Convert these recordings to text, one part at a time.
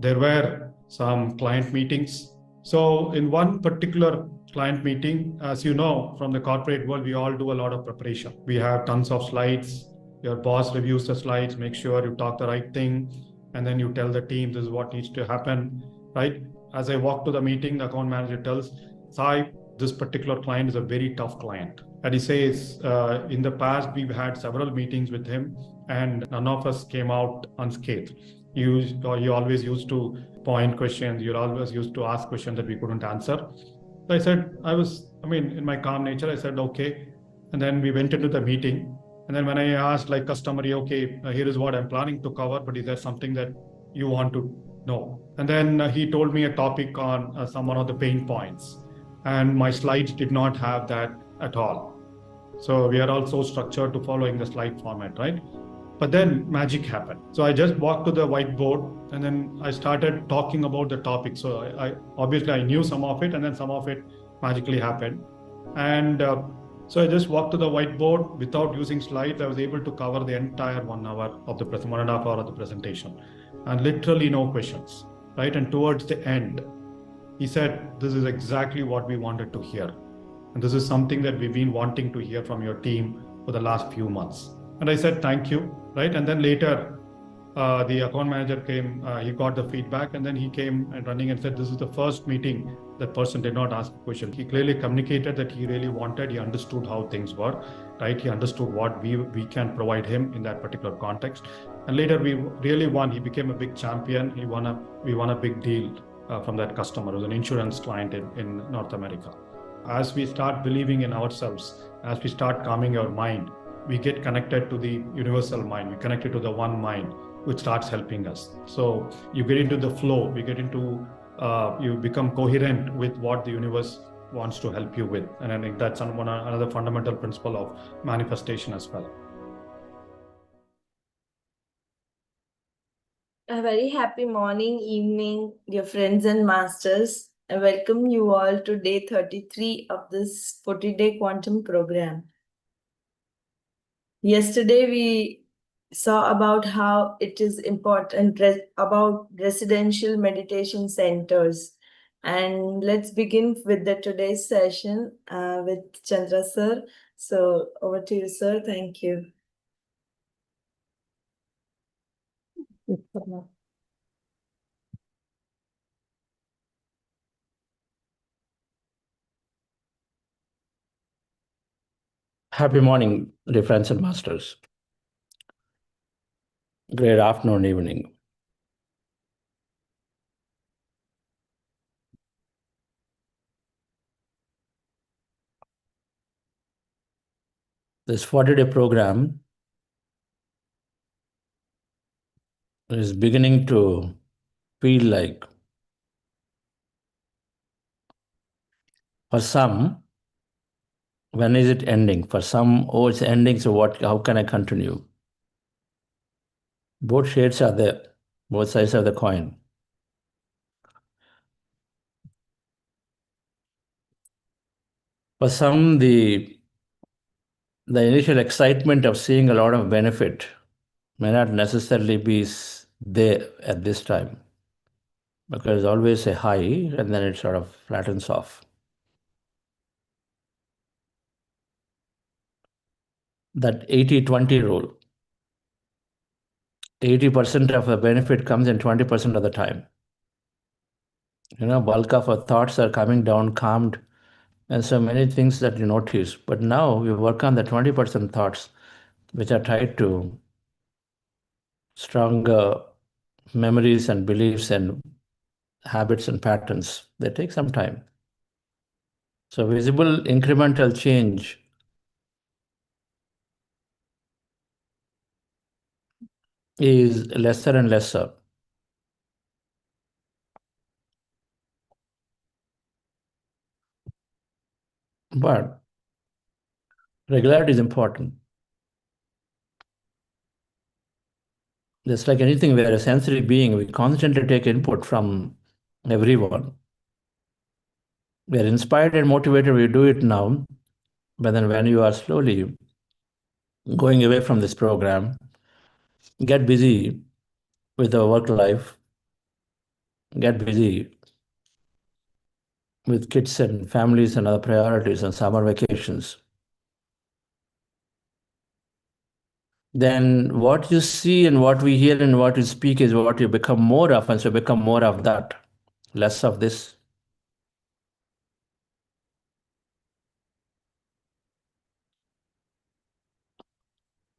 there were some client meetings. So in one particular client meeting, as you know, from the corporate world, we all do a lot of preparation. We have tons of slides. Your boss reviews the slides, make sure you talk the right thing, and then you tell the team this is what needs to happen, right? As I walk to the meeting, the account manager tells, Sai, this particular client is a very tough client. And he says, in the past, we've had several meetings with him, and none of us came out unscathed. You always used to point questions. You always used to ask questions that we couldn't answer. So I said, in my calm nature, I said, okay. And then we went into the meeting. And then when I asked, like, customary, okay, here is what I'm planning to cover, but is there something that you want to know? And then he told me a topic on some one of the pain points. And my slides did not have that at all. So we are also structured to following the slide format, right? But then magic happened. So I just walked to the whiteboard and then I started talking about the topic. So I obviously I knew some of it, and then some of it magically happened. And so I just walked to the whiteboard without using slides. I was able to cover the entire 1 hour of the 1.5 hour of the presentation, and literally no questions, right? And towards the end, he said, "This is exactly what we wanted to hear, and this is something that we've been wanting to hear from your team for the last few months." And I said, "Thank you." Right. And then later, the account manager came, he got the feedback, and then he came and running and said, "This is the first meeting that person did not ask a question." He clearly communicated that he really wanted, he understood how things were, right? He understood what we can provide him in that particular context. And later we really won. He became a big champion. We won a big deal from that customer. It was an insurance client in North America. As we start believing in ourselves, as we start calming our mind, we get connected to the universal mind. We connect it to the one mind, which starts helping us. So you get into the flow, you become coherent with what the universe wants to help you with. And I think that's another fundamental principle of manifestation as well. A very happy morning, evening, dear friends and masters. I welcome you all to day 33 of this 40-day quantum program. Yesterday, we saw about how it is important about residential meditation centers. And let's begin with the today's session with Chandra sir. So over to you, sir. Thank you. Happy morning, dear friends and masters. Great afternoon, evening. This 40-day program is beginning to feel like, for some, when is it ending? For some, oh, it's ending, so how can I continue? Both shades are there, both sides of the coin. For some, the initial excitement of seeing a lot of benefit may not necessarily be there at this time, because there's always a high and then it sort of flattens off. That 80-20 rule. 80% of the benefit comes in 20% of the time. Bulk of our thoughts are coming down, calmed, and so many things that you notice. But now we work on the 20% thoughts, which are tied to stronger memories and beliefs and habits and patterns. They take some time. So visible incremental change is lesser and lesser. But regularity is important. Just like anything, we are a sensory being. We constantly take input from everyone. We are inspired and motivated, we do it now. But then when you are slowly going away from this program, get busy with the work life, get busy with kids and families and other priorities and summer vacations, then what you see and what we hear and what you speak is what you become more of, and so become more of that, less of this.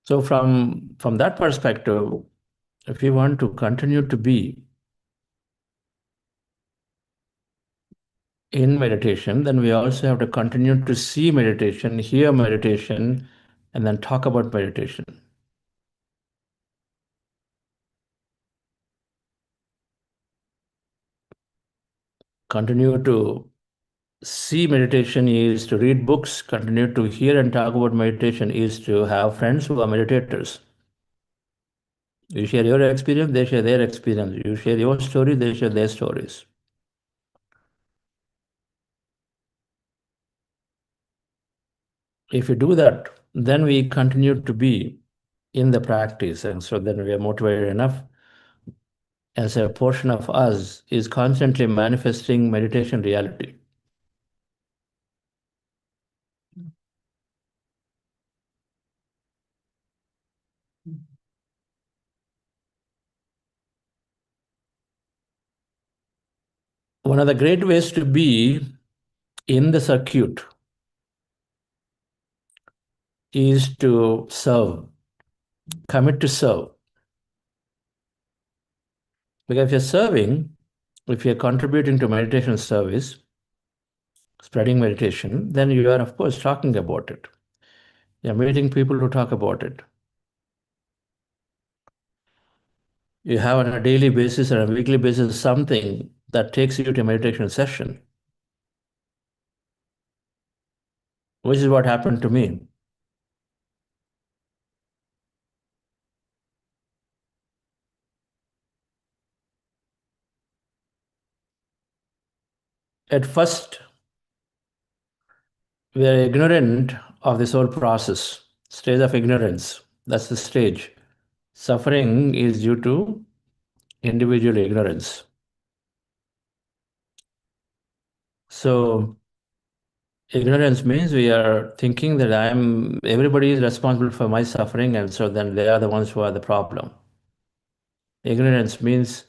So from that perspective, if we want to continue to be in meditation, then we also have to continue to see meditation, hear meditation, and then talk about meditation. Continue to see meditation is to read books, continue to hear and talk about meditation is to have friends who are meditators. You share your experience, they share their experience. You share your story, they share their stories. If you do that, then we continue to be in the practice, and so then we are motivated enough. As a portion of us is constantly manifesting meditation reality. One of the great ways to be in the circuit is to serve, commit to serve. Because if you're serving, if you're contributing to meditation service, spreading meditation, then you are, of course, talking about it. You're meeting people who talk about it. You have on a daily basis or a weekly basis something that takes you to a meditation session, which is what happened to me. At first, we are ignorant of this whole process, stage of ignorance. That's the stage. Suffering is due to individual ignorance. So ignorance means we are thinking that everybody is responsible for my suffering, and so then they are the ones who are the problem. Ignorance means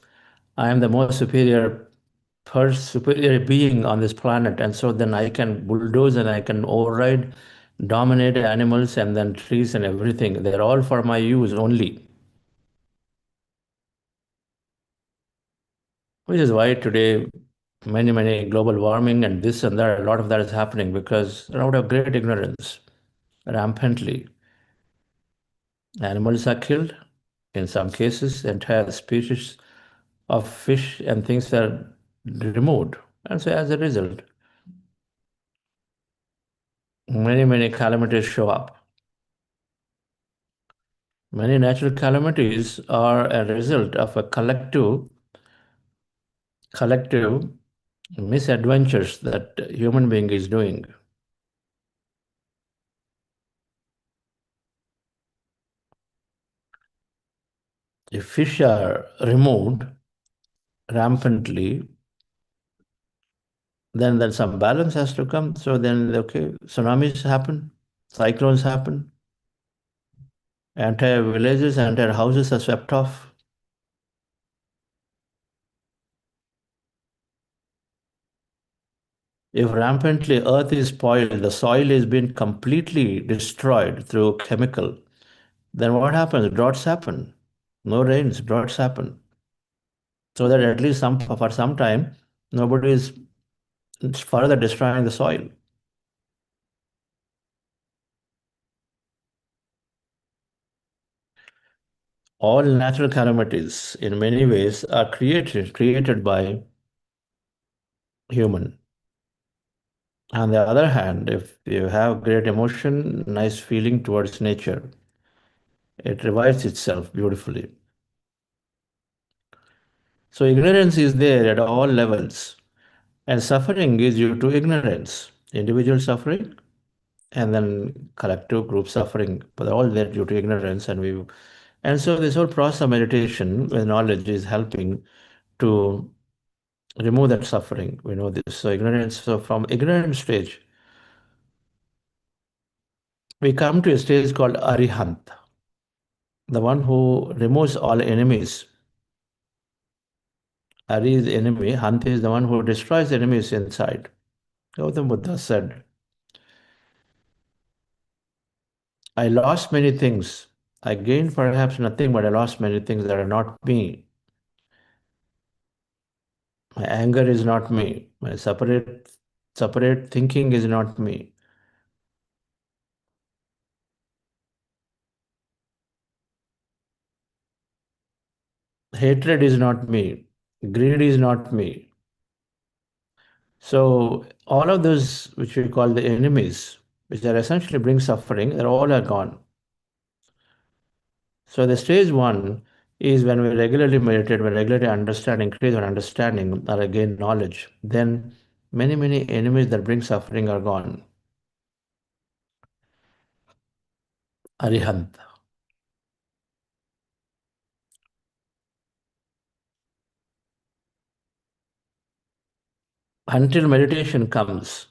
I am the most superior being on this planet, and so then I can bulldoze and I can override, dominate animals and then trees and everything. They're all for my use only. Which is why today many global warming and this and that, a lot of that is happening because out of great ignorance, rampantly. Animals are killed. In some cases, entire species of fish and things are removed. And so as a result, many calamities show up. Many natural calamities are a result of a collective misadventures that human being is doing. If fish are removed rampantly, then some balance has to come. So then, okay, tsunamis happen, cyclones happen, entire villages, entire houses are swept off. If rampantly earth is spoiled, the soil is being completely destroyed through chemical, then what happens? Droughts happen. No rains, droughts happen. So that at least for some time, nobody is further destroying the soil. All natural calamities, in many ways, are created by human. On the other hand, if you have great emotion, nice feeling towards nature, it revives itself beautifully. So ignorance is there at all levels, and suffering is due to ignorance. Individual suffering, and then collective group suffering, but all there due to ignorance. And so this whole process of meditation with knowledge is helping to remove that suffering. We know this. So ignorance. So from ignorant stage, we come to a stage called Arihant, the one who removes all enemies. Ari is the enemy, Hant is the one who destroys enemies inside. Gautam Buddha said, I lost many things. I gained perhaps nothing, but I lost many things that are not me. My anger is not me. My separate thinking is not me. Hatred is not me. Greed is not me. So all of those, which we call the enemies, which are essentially bring suffering, they're all are gone. So the stage one is when we regularly meditate, we regularly understand, increase our understanding, or gain knowledge. Then many enemies that bring suffering are gone. Arihant. Until meditation comes,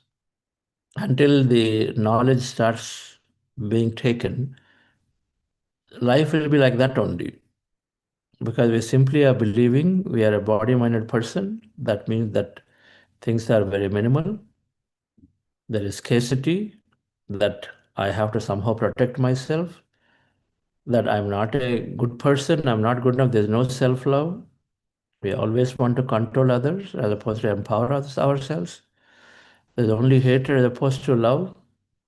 until the knowledge starts being taken, life will be like that only. Because we simply are believing we are a body-minded person. That means that things are very minimal. There is scarcity, that I have to somehow protect myself, that I'm not a good person, I'm not good enough, there's no self-love. We always want to control others as opposed to empower ourselves. There's only hatred as opposed to love,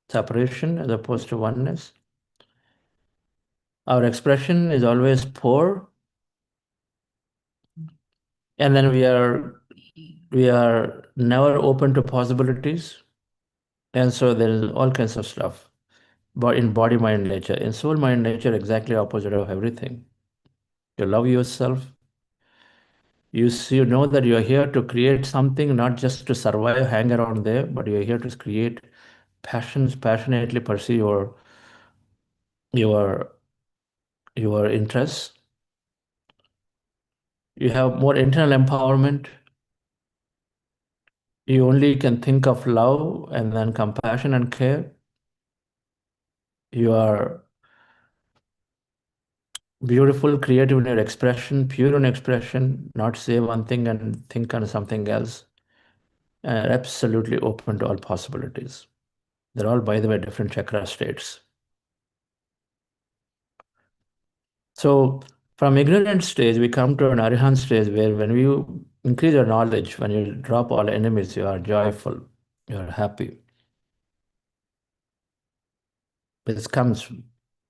separation as opposed to oneness. Our expression is always poor, and then we are never open to possibilities. And so there is all kinds of stuff. But in body, mind, nature, in soul, mind, nature, exactly opposite of everything. You love yourself. You know that you are here to create something, not just to survive, hang around there, but you are here to create passionately pursue your interests. You have more internal empowerment. You only can think of love and then compassion and care. You are beautiful, creative in your expression, pure in expression, not say one thing and think on something else. And absolutely open to all possibilities. They're all, by the way, different chakra states. So from ignorant stage, we come to an arihant stage where when you increase your knowledge, when you drop all enemies, you are joyful, you are happy. This comes,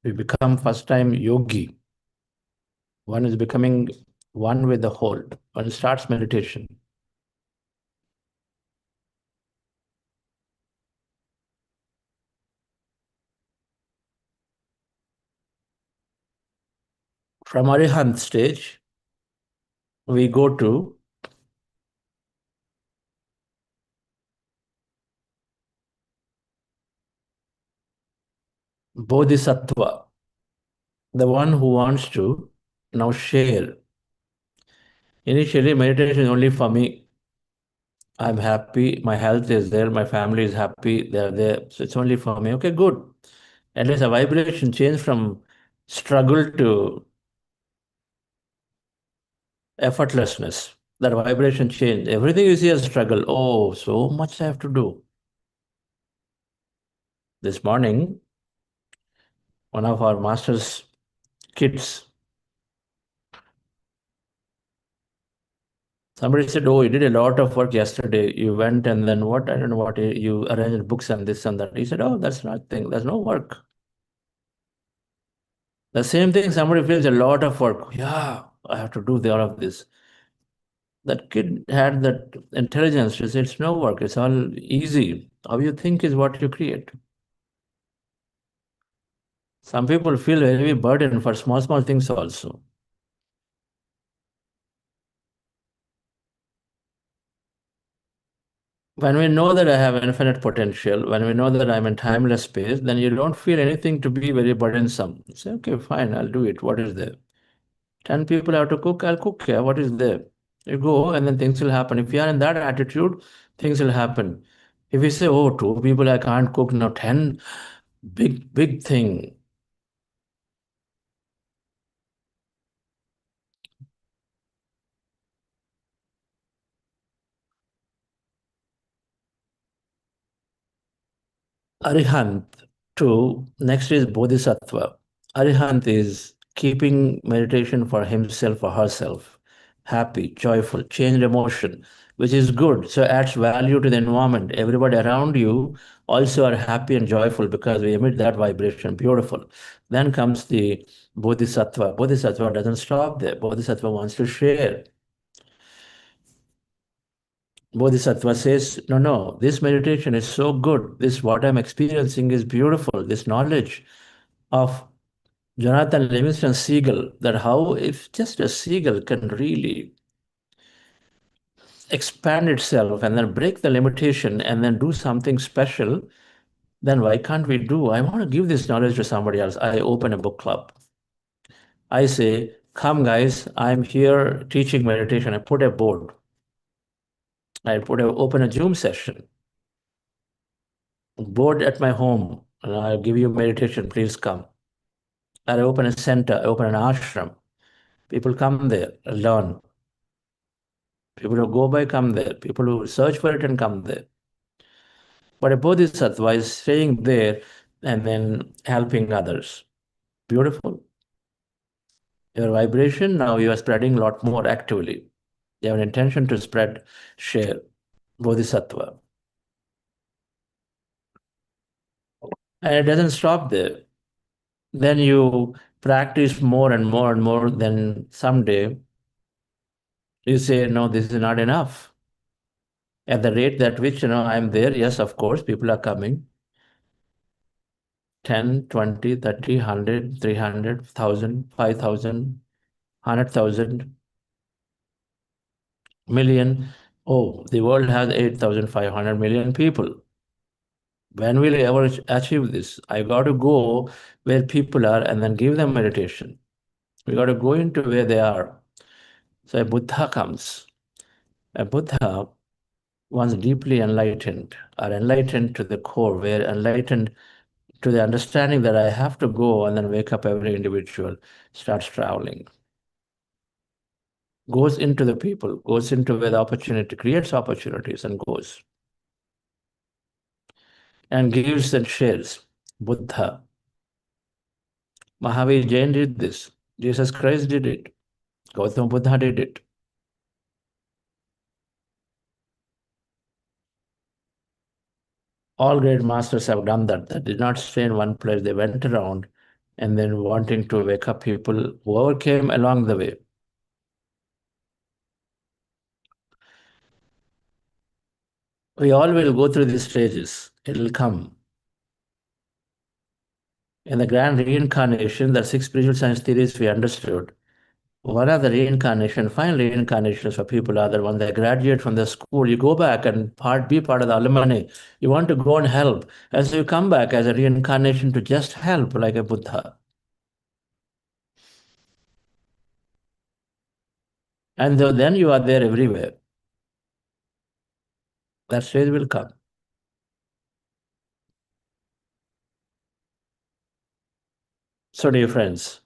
we become first time yogi. One is becoming one with the whole. One starts meditation. From arihant stage, we go to bodhisattva, the one who wants to now share. Initially, meditation is only for me. I'm happy, my health is there, my family is happy, they're there. So it's only for me. Okay, good. At least a vibration change from struggle to effortlessness. That vibration change. Everything you see as struggle. Oh, so much I have to do. This morning, one of our master's kids, somebody said, oh, you did a lot of work yesterday. You went and then what? I don't know what, you arranged books and this and that. He said, oh, that's nothing. There's no work. The same thing, somebody feels a lot of work. Yeah, I have to do all of this. That kid had that intelligence to say, it's no work. It's all easy. How you think is what you create. Some people feel a heavy burden for small things also. When we know that I have infinite potential, when we know that I'm in timeless space, then you don't feel anything to be very burdensome. You say, okay, fine, I'll do it. What is there? 10 people have to cook, I'll cook. Yeah, what is there? You go and then things will happen. If you are in that attitude, things will happen. If you say, oh, two people, I can't cook, now 10, big thing. Arihant, two. Next is Bodhisattva. Arihant is keeping meditation for himself or herself. Happy, joyful, changed emotion, which is good. So adds value to the environment. Everybody around you also are happy and joyful because we emit that vibration. Beautiful. Then comes the Bodhisattva. Bodhisattva doesn't stop there. Bodhisattva wants to share. Bodhisattva says, no, this meditation is so good. This, what I'm experiencing is beautiful. This knowledge of Jonathan Livingston Seagull, that how if just a seagull can really expand itself and then break the limitation and then do something special, then why can't we do? I want to give this knowledge to somebody else. I open a book club. I say, come guys, I'm here teaching meditation. I put a board. Open a Zoom session. Board at my home, and I'll give you meditation, please come. I open a center, I open an ashram. People come there, learn. People who go by come there. People who search for it and come there. But a bodhisattva is staying there and then helping others. Beautiful. Your vibration, now you are spreading a lot more actively. You have an intention to spread, share. Bodhisattva. And it doesn't stop there. Then you practice more and more and more, then someday you say, no, this is not enough. At the rate at which, I'm there, yes, of course, people are coming. 10, 20, 30, 100, 300, 1,000, 5,000, 100,000, million. Oh, the world has 8,500 million people. When will I ever achieve this? I got to go where people are and then give them meditation. We got to go into where they are. So a Buddha comes. A Buddha, once deeply enlightened, or enlightened to the core, where enlightened to the understanding that I have to go and then wake up every individual, starts traveling. Goes into the people, goes into where the opportunity, creates opportunities and goes. And gives and shares. Buddha. Mahavir Jain did this. Jesus Christ did it. Gautama Buddha did it. All great masters have done that. They did not stay in one place. They went around and then wanting to wake up people, whoever came along the way. We all will go through these stages. It will come. In the grand reincarnation, the 6 spiritual science theories we understood. One of the final reincarnations for people are that when they graduate from the school, you go back and be part of the alumni. You want to go and help. And so you come back as a reincarnation to just help, like a Buddha. And then you are there everywhere. That stage will come. So, dear friends,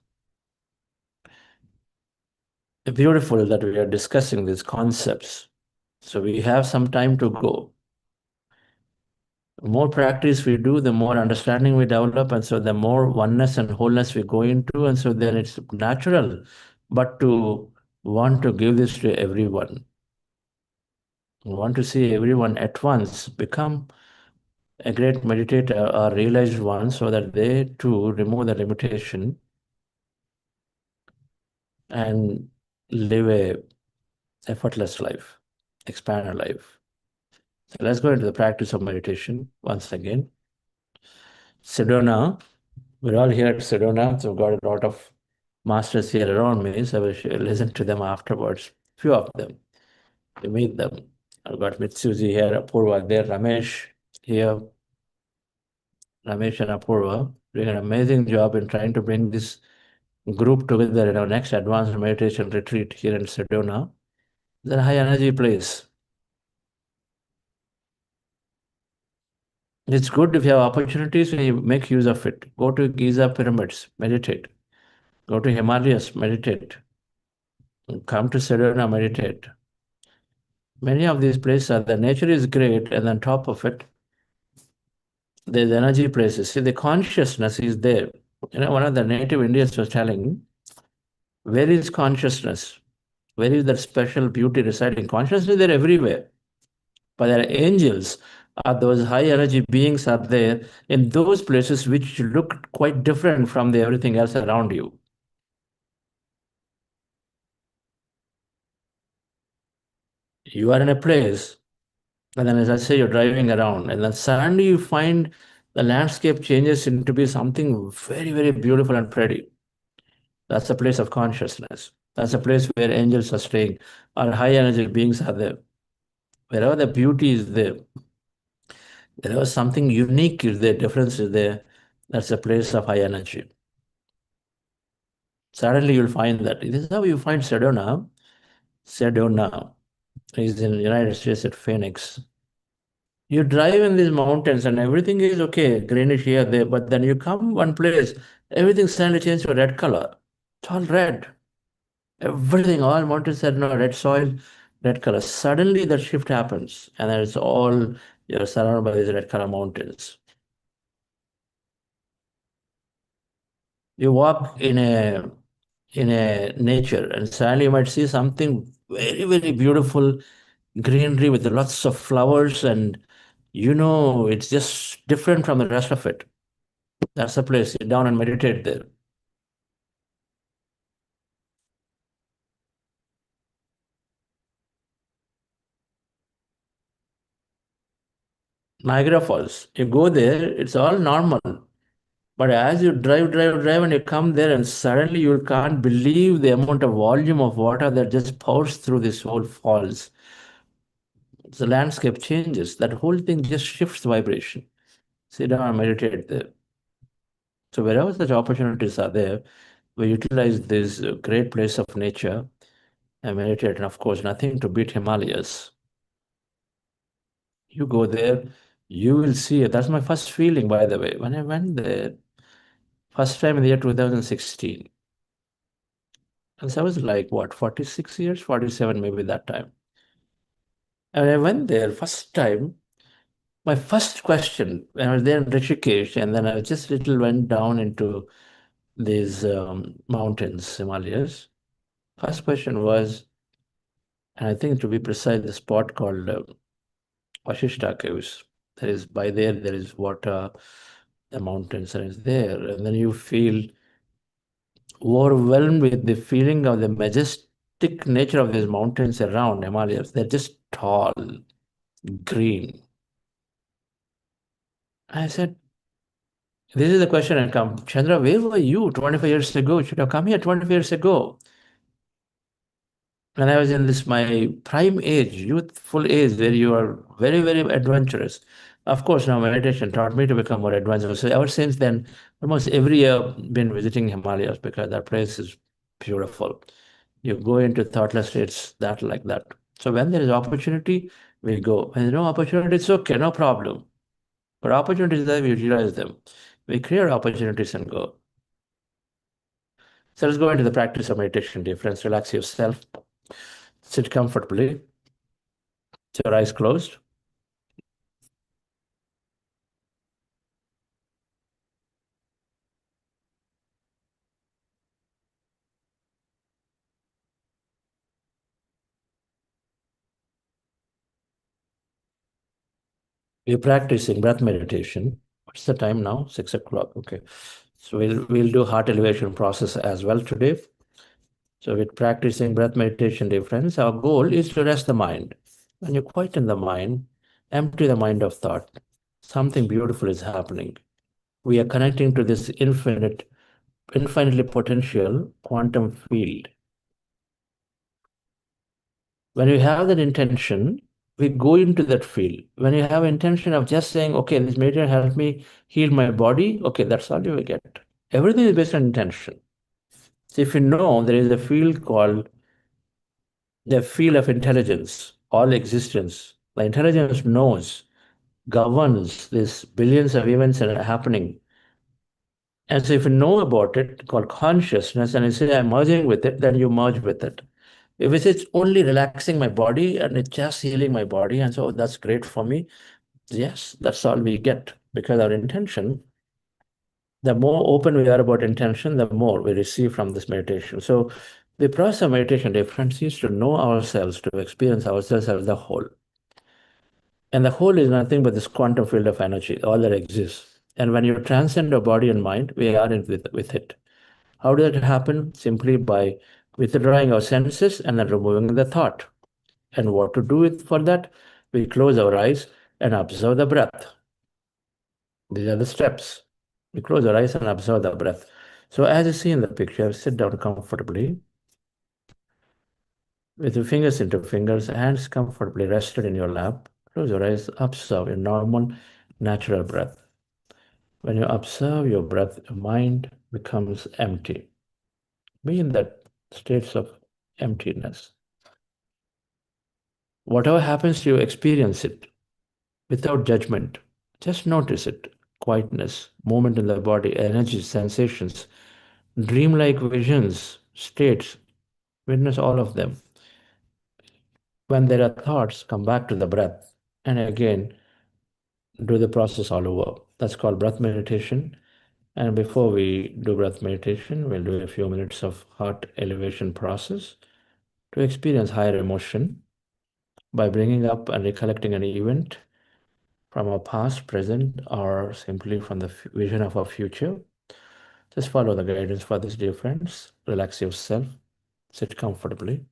it's beautiful that we are discussing these concepts. So we have some time to go. The more practice we do, the more understanding we develop, and so the more oneness and wholeness we go into, and so then it's natural, but to want to give this to everyone. We want to see everyone at once become a great meditator or realized one, so that they too remove the limitation and live a effortless life, expand life. So let's go into the practice of meditation once again. Sedona, we're all here at Sedona, so we've got a lot of masters here around me, so I will listen to them afterwards. Few of them, you meet them. I've got Mitsuji here, Apurva there, Ramesh here. Ramesh and Apurva doing an amazing job in trying to bring this group together in our next advanced meditation retreat here in Sedona. It's a high energy place. It's good if you have opportunities, you make use of it. Go to Giza pyramids, meditate. Go to Himalayas, meditate. Come to Sedona, meditate. Many of these places, the nature is great, and on top of it, there's energy places. See, the consciousness is there. One of the native Indians was telling, where is consciousness? Where is that special beauty residing? Consciousness is there everywhere. But there are angels, are those high energy beings are there in those places which look quite different from everything else around you. You are in a place, and then, as I say, you're driving around, and then suddenly you find the landscape changes into be something very, very beautiful and pretty. That's a place of consciousness. That's a place where angels are staying, or high energy beings are there. Wherever the beauty is there, wherever something unique is there, difference is there, that's a place of high energy. Suddenly you'll find that. This is how you find Sedona. Sedona is in the United States at Phoenix. You drive in these mountains and everything is okay, greenish here, there, but then you come one place, everything suddenly changes to red color. It's all red. Everything, all mountains are no red soil, red color. Suddenly that shift happens, and then it's all you're surrounded by these red color mountains. You walk in a nature, and suddenly you might see something very, very beautiful, greenery with lots of flowers, and it's just different from the rest of it. That's the place. Sit down and meditate there. Niagara Falls. You go there, it's all normal. But as you drive, and you come there, and suddenly you can't believe the amount of volume of water that just pours through this whole falls. The landscape changes. That whole thing just shifts vibration. Sit down and meditate there. So wherever such opportunities are there, we utilize this great place of nature and meditate. And of course, nothing to beat Himalayas. You go there, you will see it. That's my first feeling, by the way. When I went there, first time in the year 2016. And so I was like, what, 46 years, 47 maybe that time. And I went there first time. My first question, when I was there in Rishikesh, and then I just little went down into these mountains, Himalayas. First question was, and I think to be precise, the spot called Vashishta Caves. There is there is water, the mountains are there, and then you feel overwhelmed with the feeling of the majestic nature of these mountains around Himalayas. They're just tall, green. I said, this is the question I come, Chandra, where were you 25 years ago? You should have come here 25 years ago. When I was in this, my prime age, youthful age, where you are very, very adventurous. Of course, now meditation taught me to become more adventurous. So ever since then, almost every year, been visiting Himalayas because that place is beautiful. You go into thoughtless states, that like that. So when there is opportunity, we go. When there's no opportunity, it's okay, no problem. But opportunities there, we utilize them. We create opportunities and go. So let's go into the practice of meditation. Dear friends, relax yourself. Sit comfortably. Your eyes closed. We're practicing breath meditation. What's the time now? 6 o'clock. Okay. So we'll do heart elevation process as well today. So with practicing breath meditation, dear friends, our goal is to rest the mind. When you quieten the mind, empty the mind of thought, something beautiful is happening. We are connecting to this infinitely potential quantum field. When you have that intention, we go into that field. When you have intention of just saying, okay, this meditation helps me heal my body, okay, that's all you will get. Everything is based on intention. So if you know there is a field called the field of intelligence, all existence. The intelligence knows, governs these billions of events that are happening. And so if you know about it, called consciousness, and you say, I'm merging with it, then you merge with it. If it's only relaxing my body and it's just healing my body, and so that's great for me, yes, that's all we get. Because our intention, the more open we are about intention, the more we receive from this meditation. So the process of meditation, dear friends, is to know ourselves, to experience ourselves as the whole. And the whole is nothing but this quantum field of energy, all that exists. And when you transcend your body and mind, we are in with it. How did that happen? Simply by withdrawing our senses and then removing the thought. And what to do for that? We close our eyes and observe the breath. These are the steps. We close our eyes and observe the breath. So as you see in the picture, sit down comfortably with your fingers into fingers, hands comfortably rested in your lap. Close your eyes, observe your normal, natural breath. When you observe your breath, your mind becomes empty. Be in that states of emptiness. Whatever happens to you, experience it without judgment. Just notice it. Quietness, movement in the body, energy, sensations, dreamlike visions, states. Witness all of them. When there are thoughts, come back to the breath. And again, do the process all over. That's called breath meditation. And before we do breath meditation, we'll do a few minutes of heart elevation process to experience higher emotion by bringing up and recollecting an event from our past, present, or simply from the vision of our future. Just follow the guidance for this, dear friends. Relax yourself. Sit comfortably.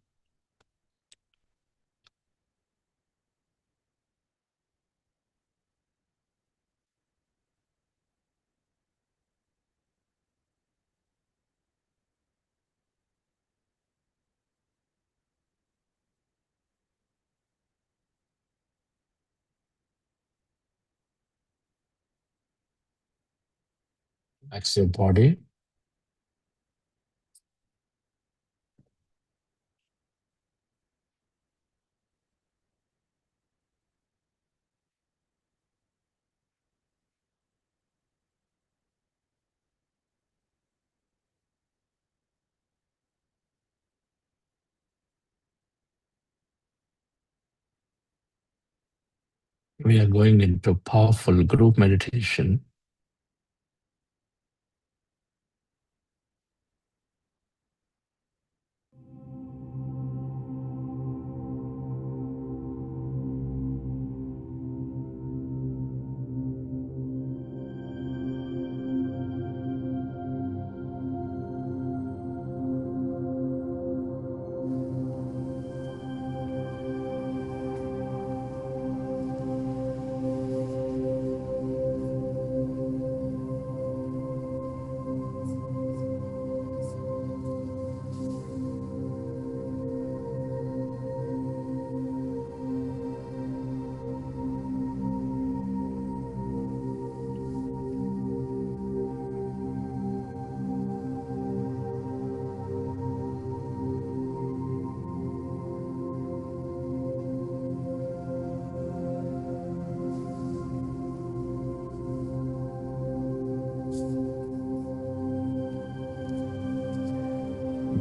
Relax your body. We are going into powerful group meditation.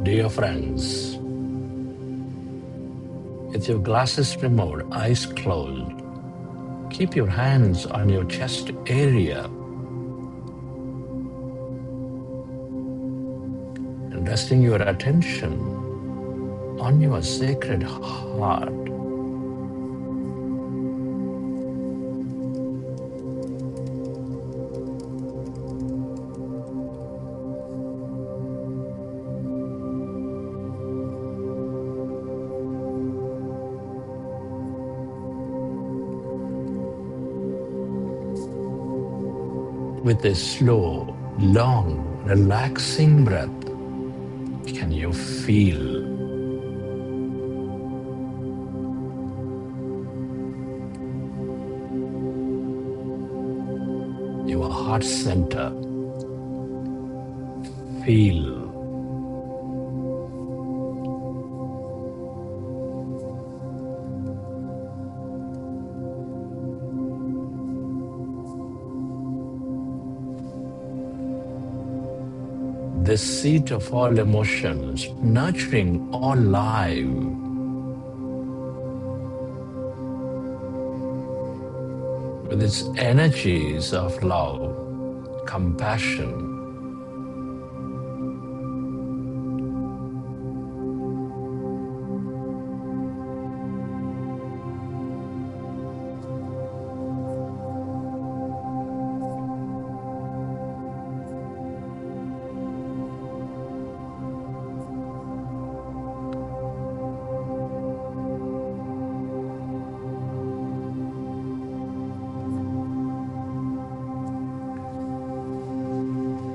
Dear friends, with your glasses removed, eyes closed, keep your hands on your chest area and resting your attention on your sacred heart. With a slow, long, relaxing breath, can you feel your heart center? Feel this seat of all emotions, nurturing all life. With its energies of love, compassion,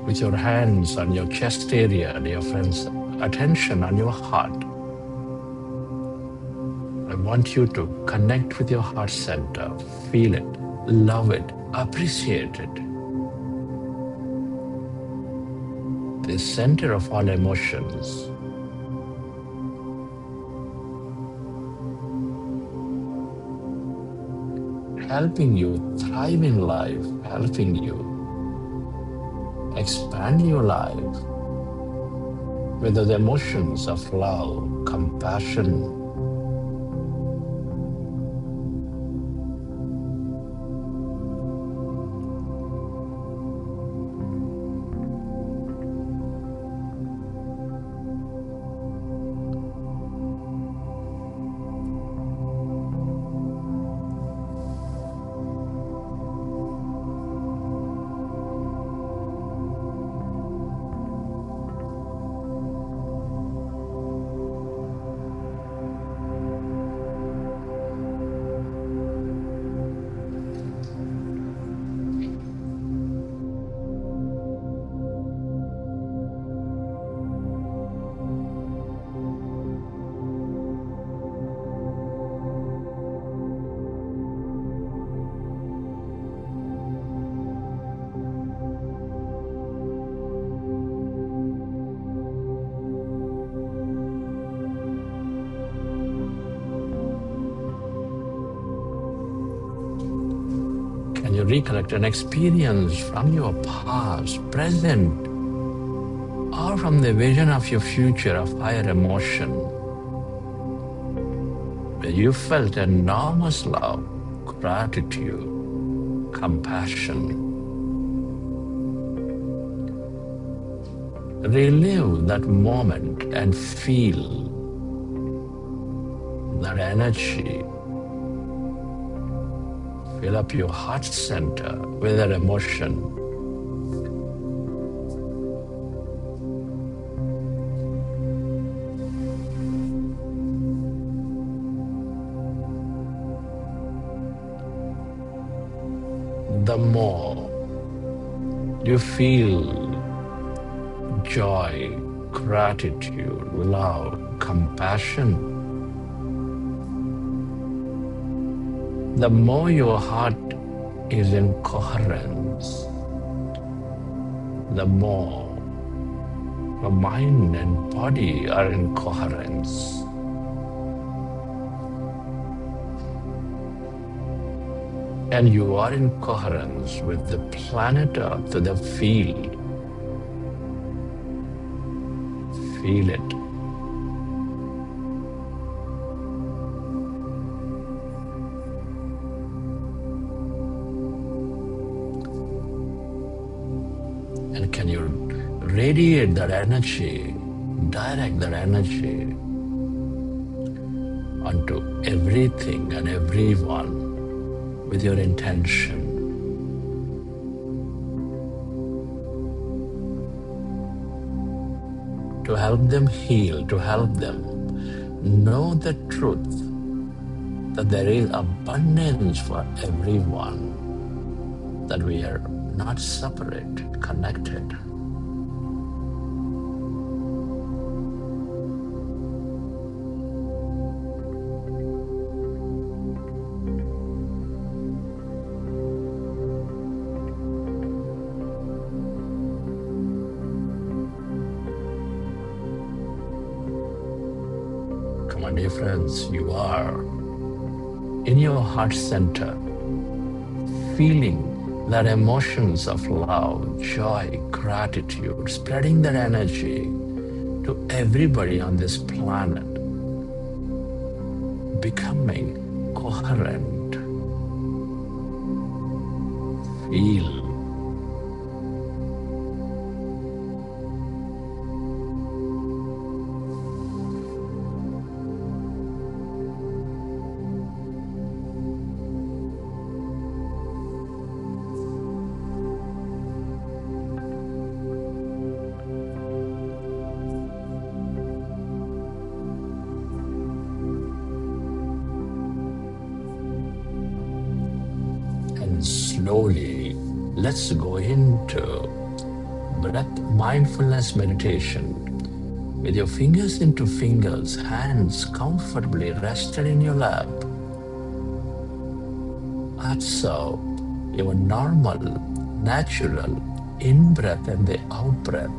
with your hands on your chest area, dear friends, attention on your heart. I want you to connect with your heart center, feel it, love it, appreciate it. The center of all emotions. Helping you thrive in life, helping you expand your life with the emotions of love, compassion, you recollect an experience from your past, present, or from the vision of your future of higher emotion, where you felt enormous love, gratitude, compassion. Relive that moment and feel that energy. Fill up your heart center with that emotion. The more you feel joy, gratitude, love, compassion, the more your heart is in coherence, the more your mind and body are in coherence. And you are in coherence with the planet Earth, the field. Feel it. And can you radiate that energy, direct that energy onto everything and everyone with your intention. To help them heal, to help them know the truth that there is abundance for everyone, that we are not separate, connected. Come on, dear friends, you are in your heart center, feeling Let emotions of love, joy, gratitude, spreading that energy to everybody on this planet, becoming coherent. Feel. And slowly, let's go into breath mindfulness meditation with your fingers into fingers, hands comfortably rested in your lap. Observe your normal, natural in-breath and the out-breath.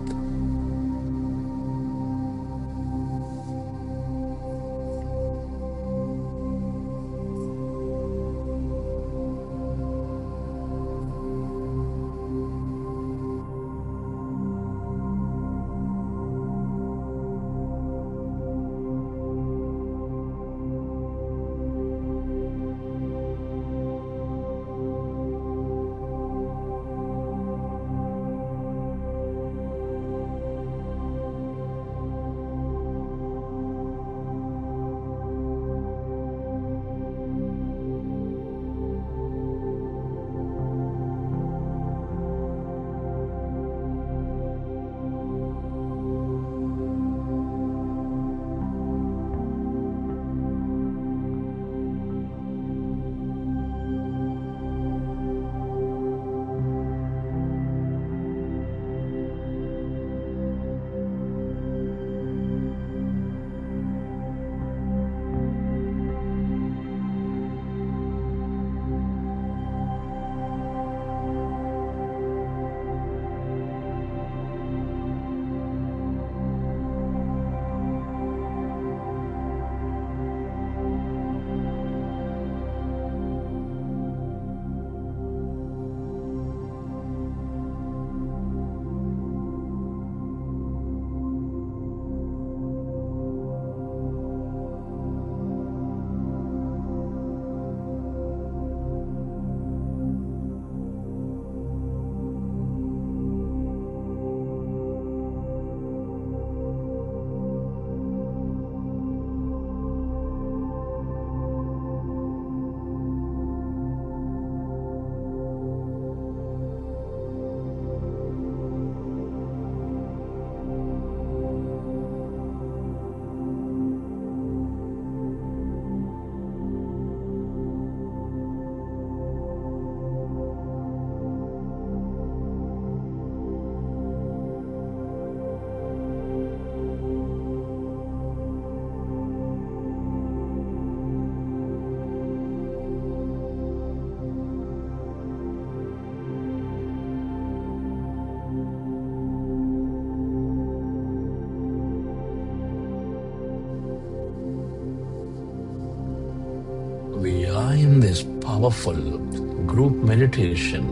We are in this powerful group meditation.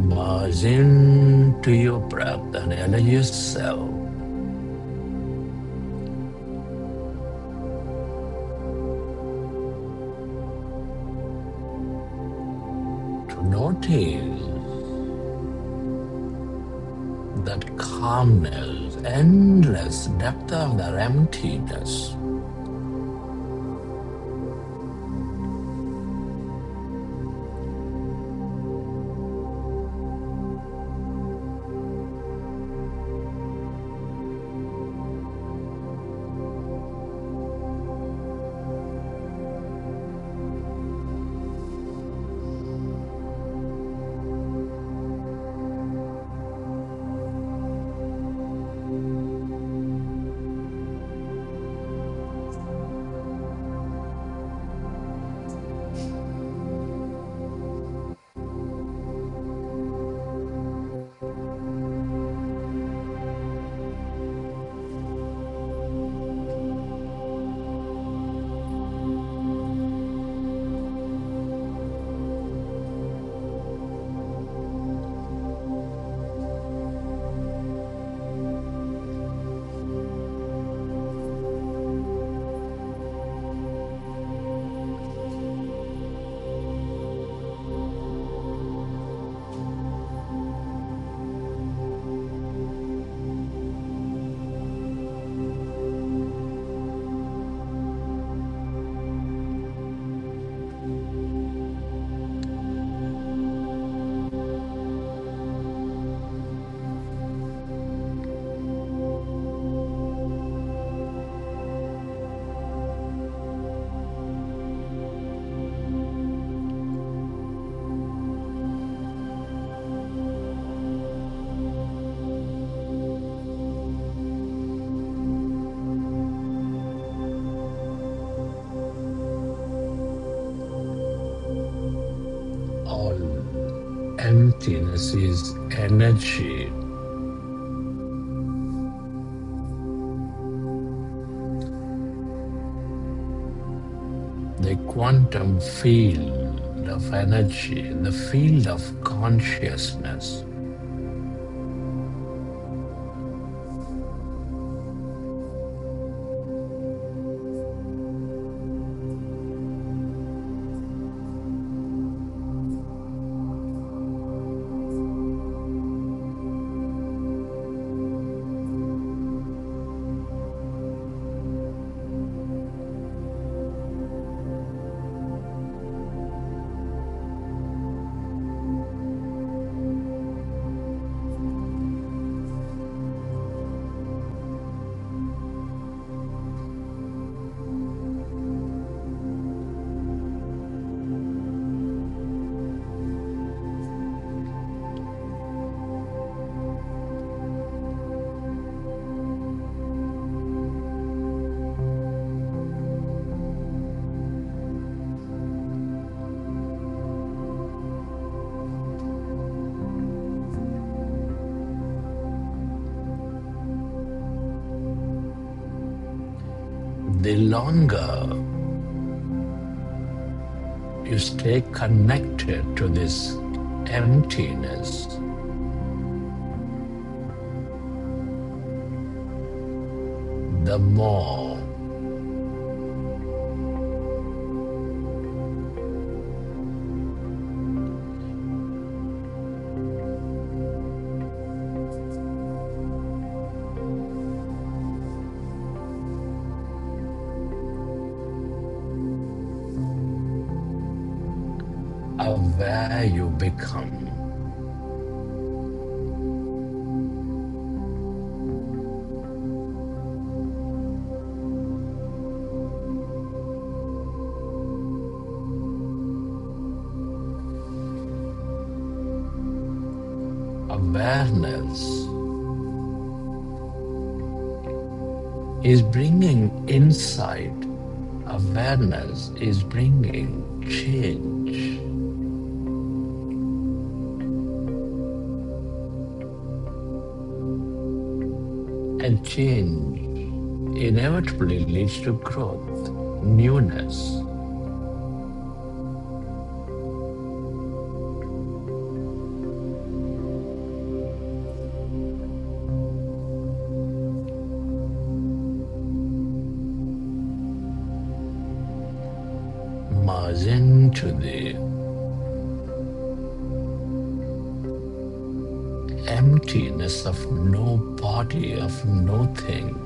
Merge into your breath and allow yourself to notice that calmness, endless depth of that emptiness. emptiness is energy. The quantum field of energy, the field of consciousness, the longer you stay connected to this emptiness, the more aware you become. Awareness is bringing insight. Awareness is bringing change. And change inevitably leads to growth, newness. Merge into the emptiness of no body, of no thing.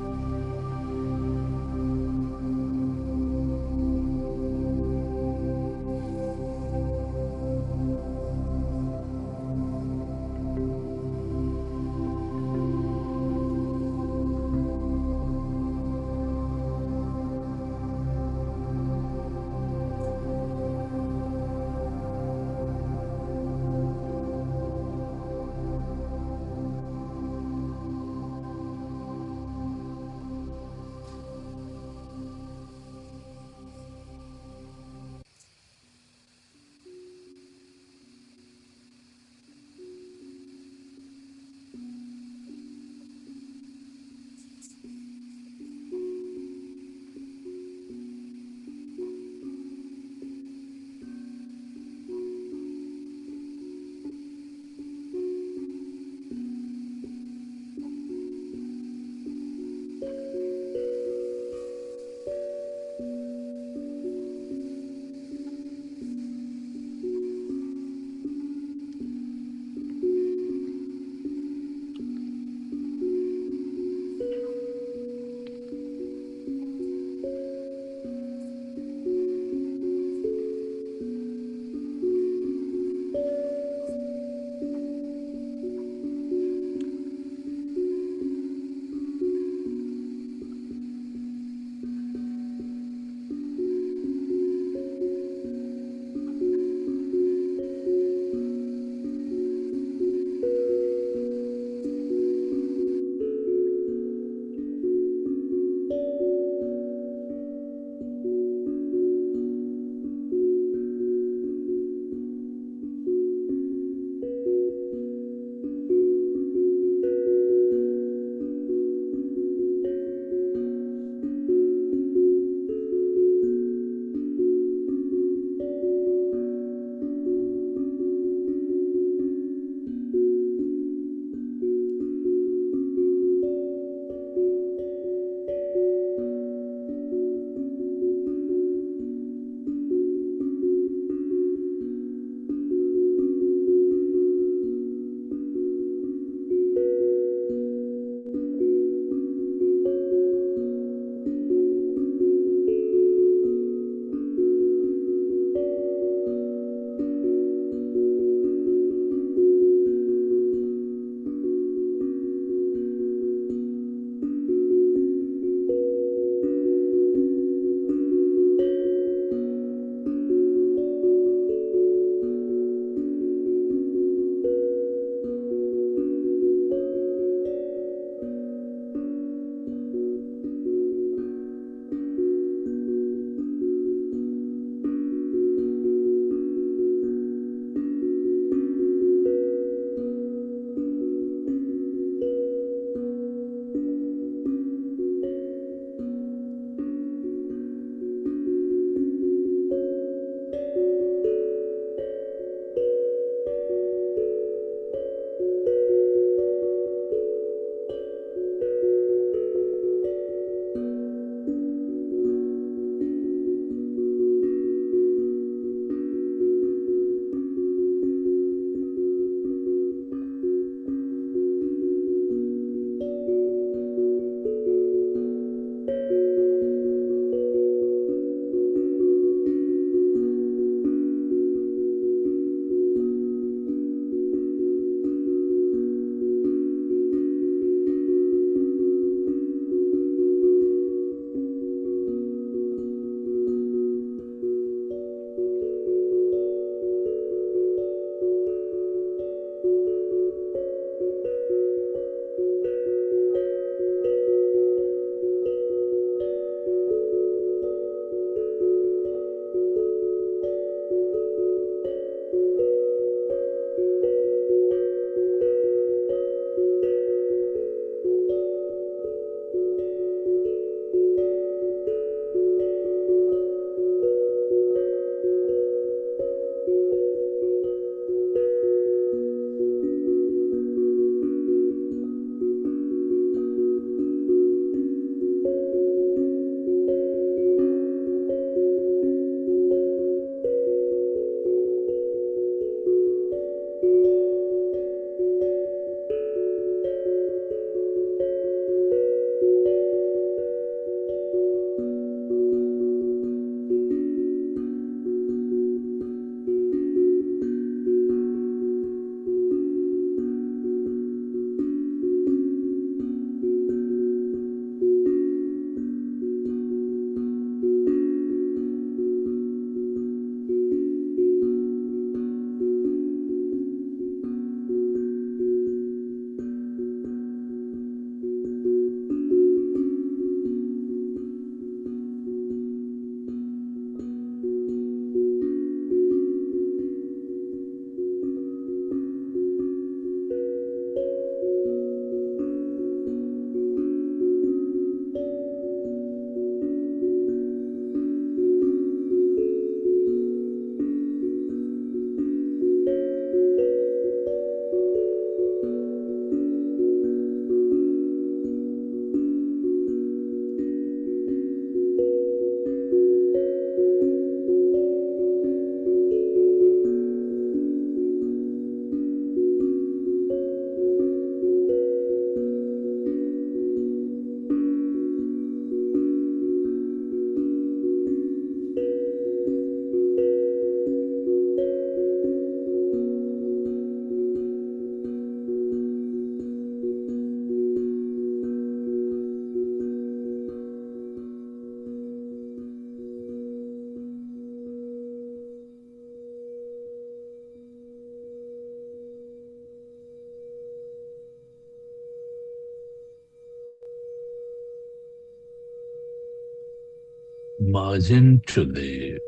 merge into the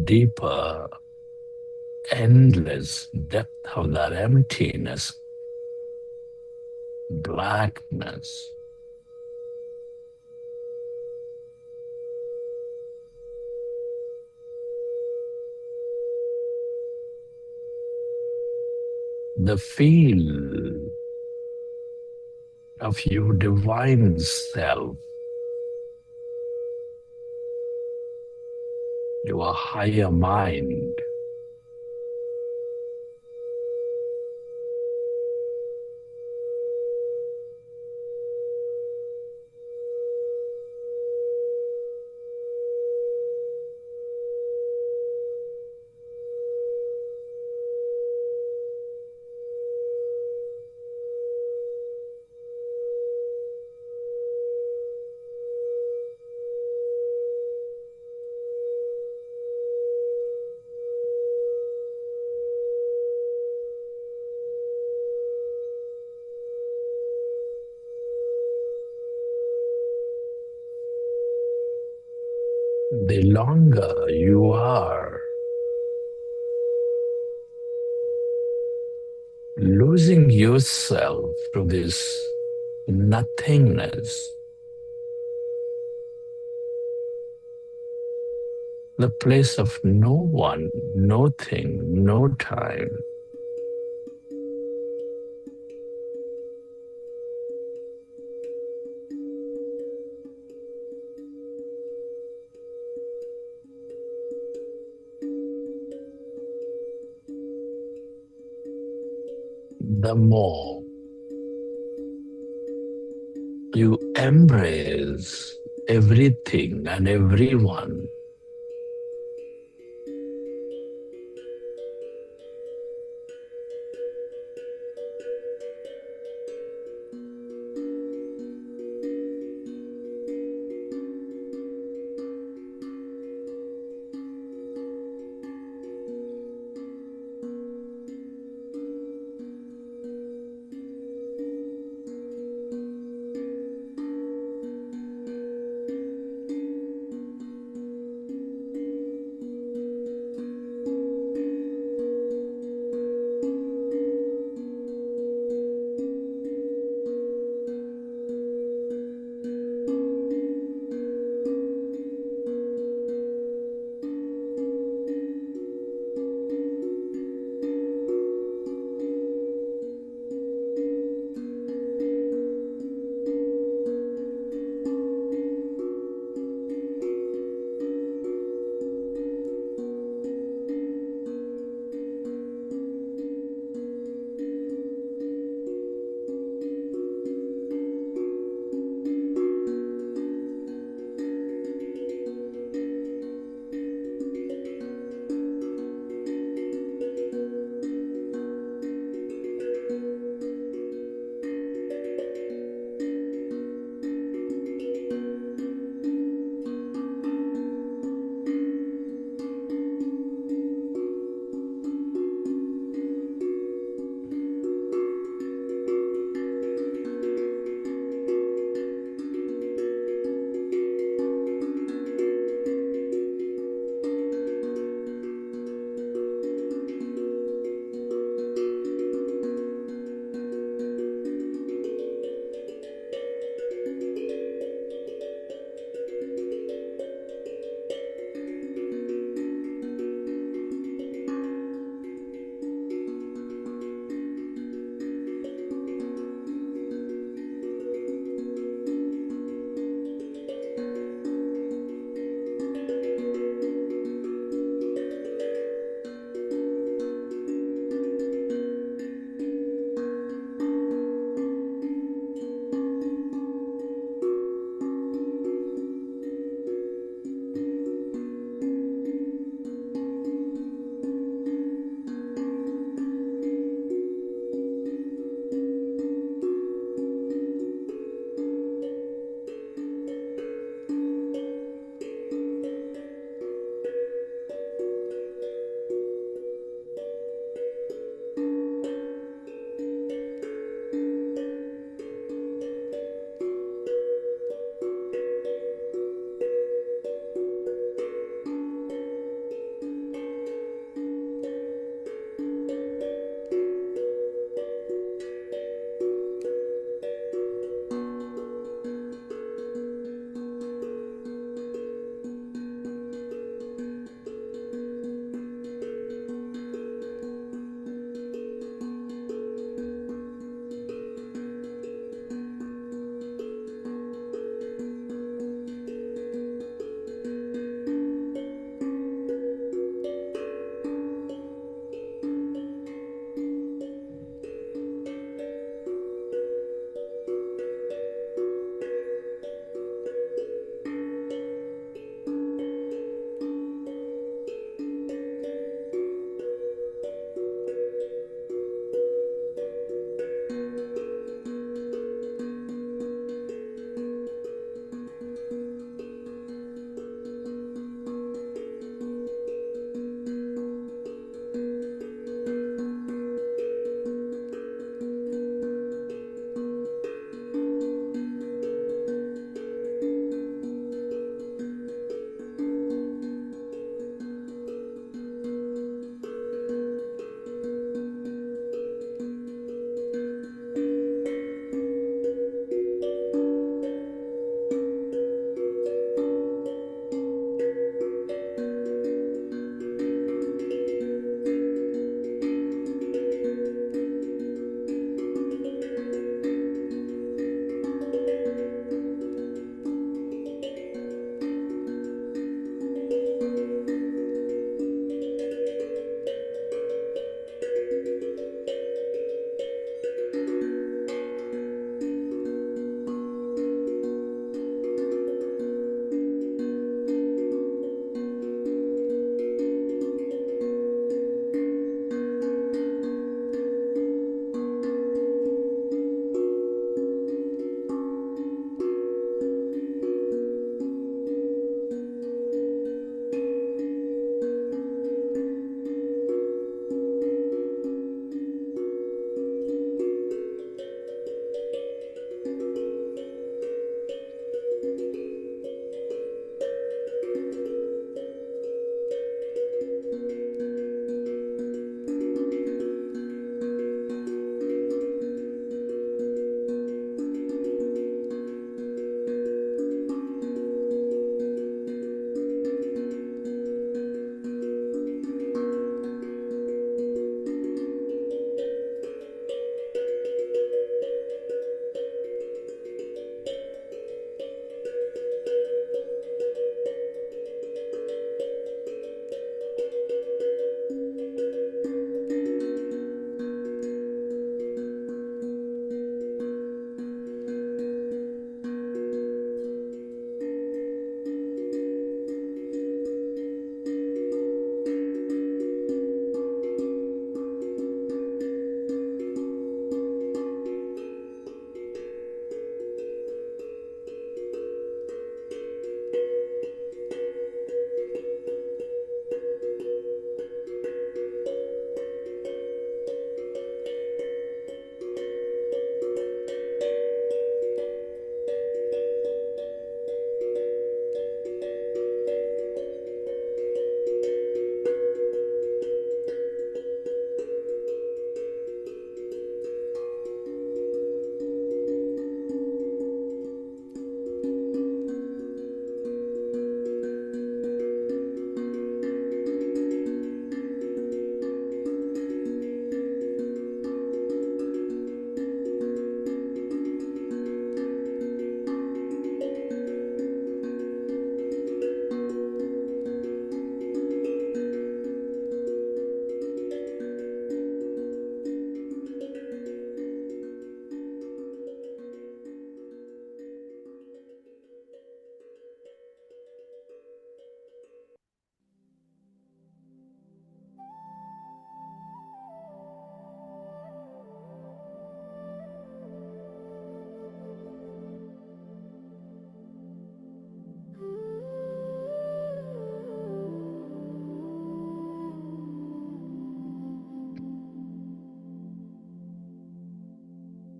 deeper, endless depth of that emptiness, blackness. The feel of your divine self, your higher mind, the longer you are losing yourself to this nothingness, the place of no one, no thing, no time, the more you embrace everything and everyone,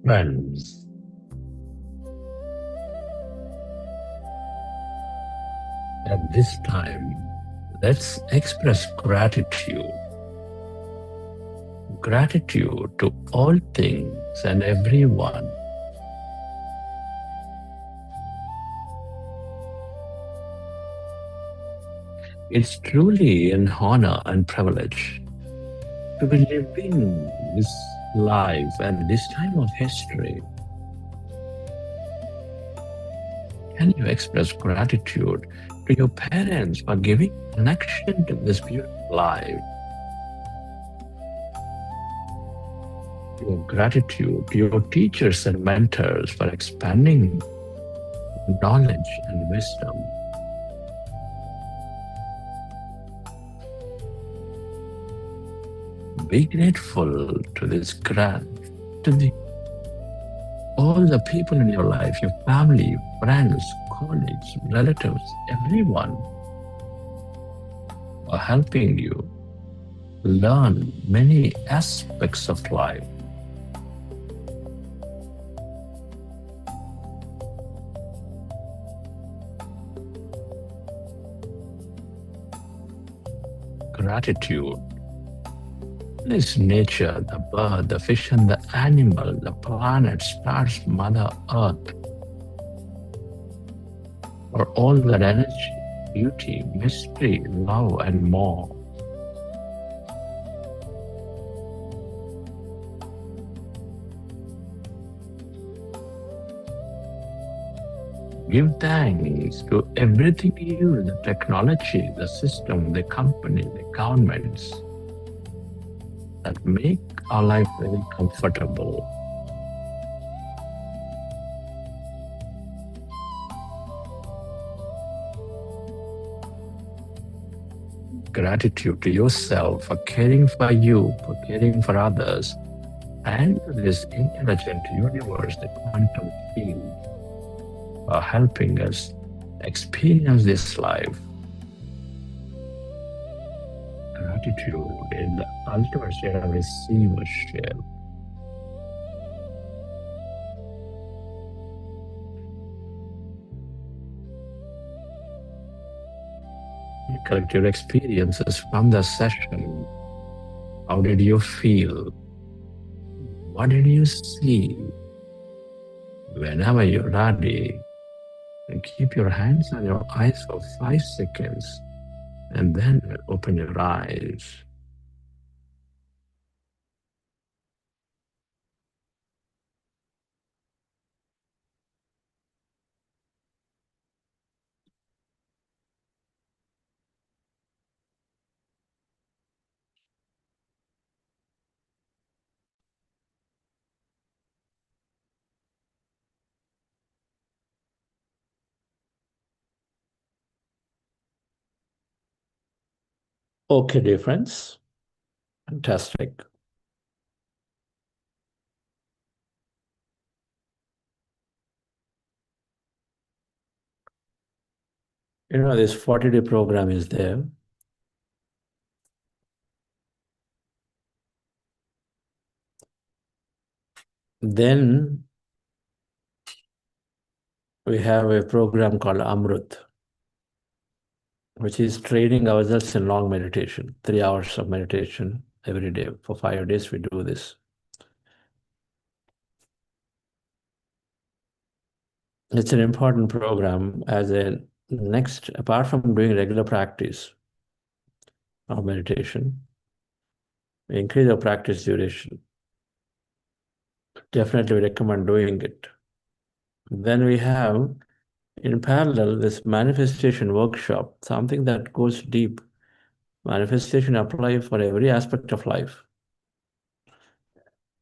Friends, at this time, let's express gratitude. Gratitude to all things and everyone. It's truly an honor and privilege to be living this life at this time of history. Can you express gratitude to your parents for giving connection to this beautiful life? Your gratitude to your teachers and mentors for expanding knowledge and wisdom. Be grateful to this all the people in your life, your family, friends, colleagues, relatives, everyone are helping you learn many aspects of life. Gratitude is nature, the bird, the fish and the animal, the planet, stars, Mother Earth, for all that energy, beauty, mystery, love and more. Give thanks to everything you use, the technology, the system, the company, the governments that make our life very comfortable. Gratitude to yourself for caring for you, for caring for others, and to this intelligent universe, the quantum field, for helping us experience this life. Gratitude is the ultimate state of receivership. Collect your experiences from the session. How did you feel? What did you see? Whenever you're ready, keep your hands on your eyes for 5 seconds and then open your eyes. Okay, dear friends. Fantastic. You know, this 40-day program is there. Then we have a program called Amrut, which is training ourselves in long meditation, 3 hours of meditation every day. For 5 days, we do this. It's an important program as a next, apart from doing regular practice of meditation, we increase our practice duration. Definitely recommend doing it. Then we have, in parallel, this manifestation workshop, something that goes deep. Manifestation apply for every aspect of life.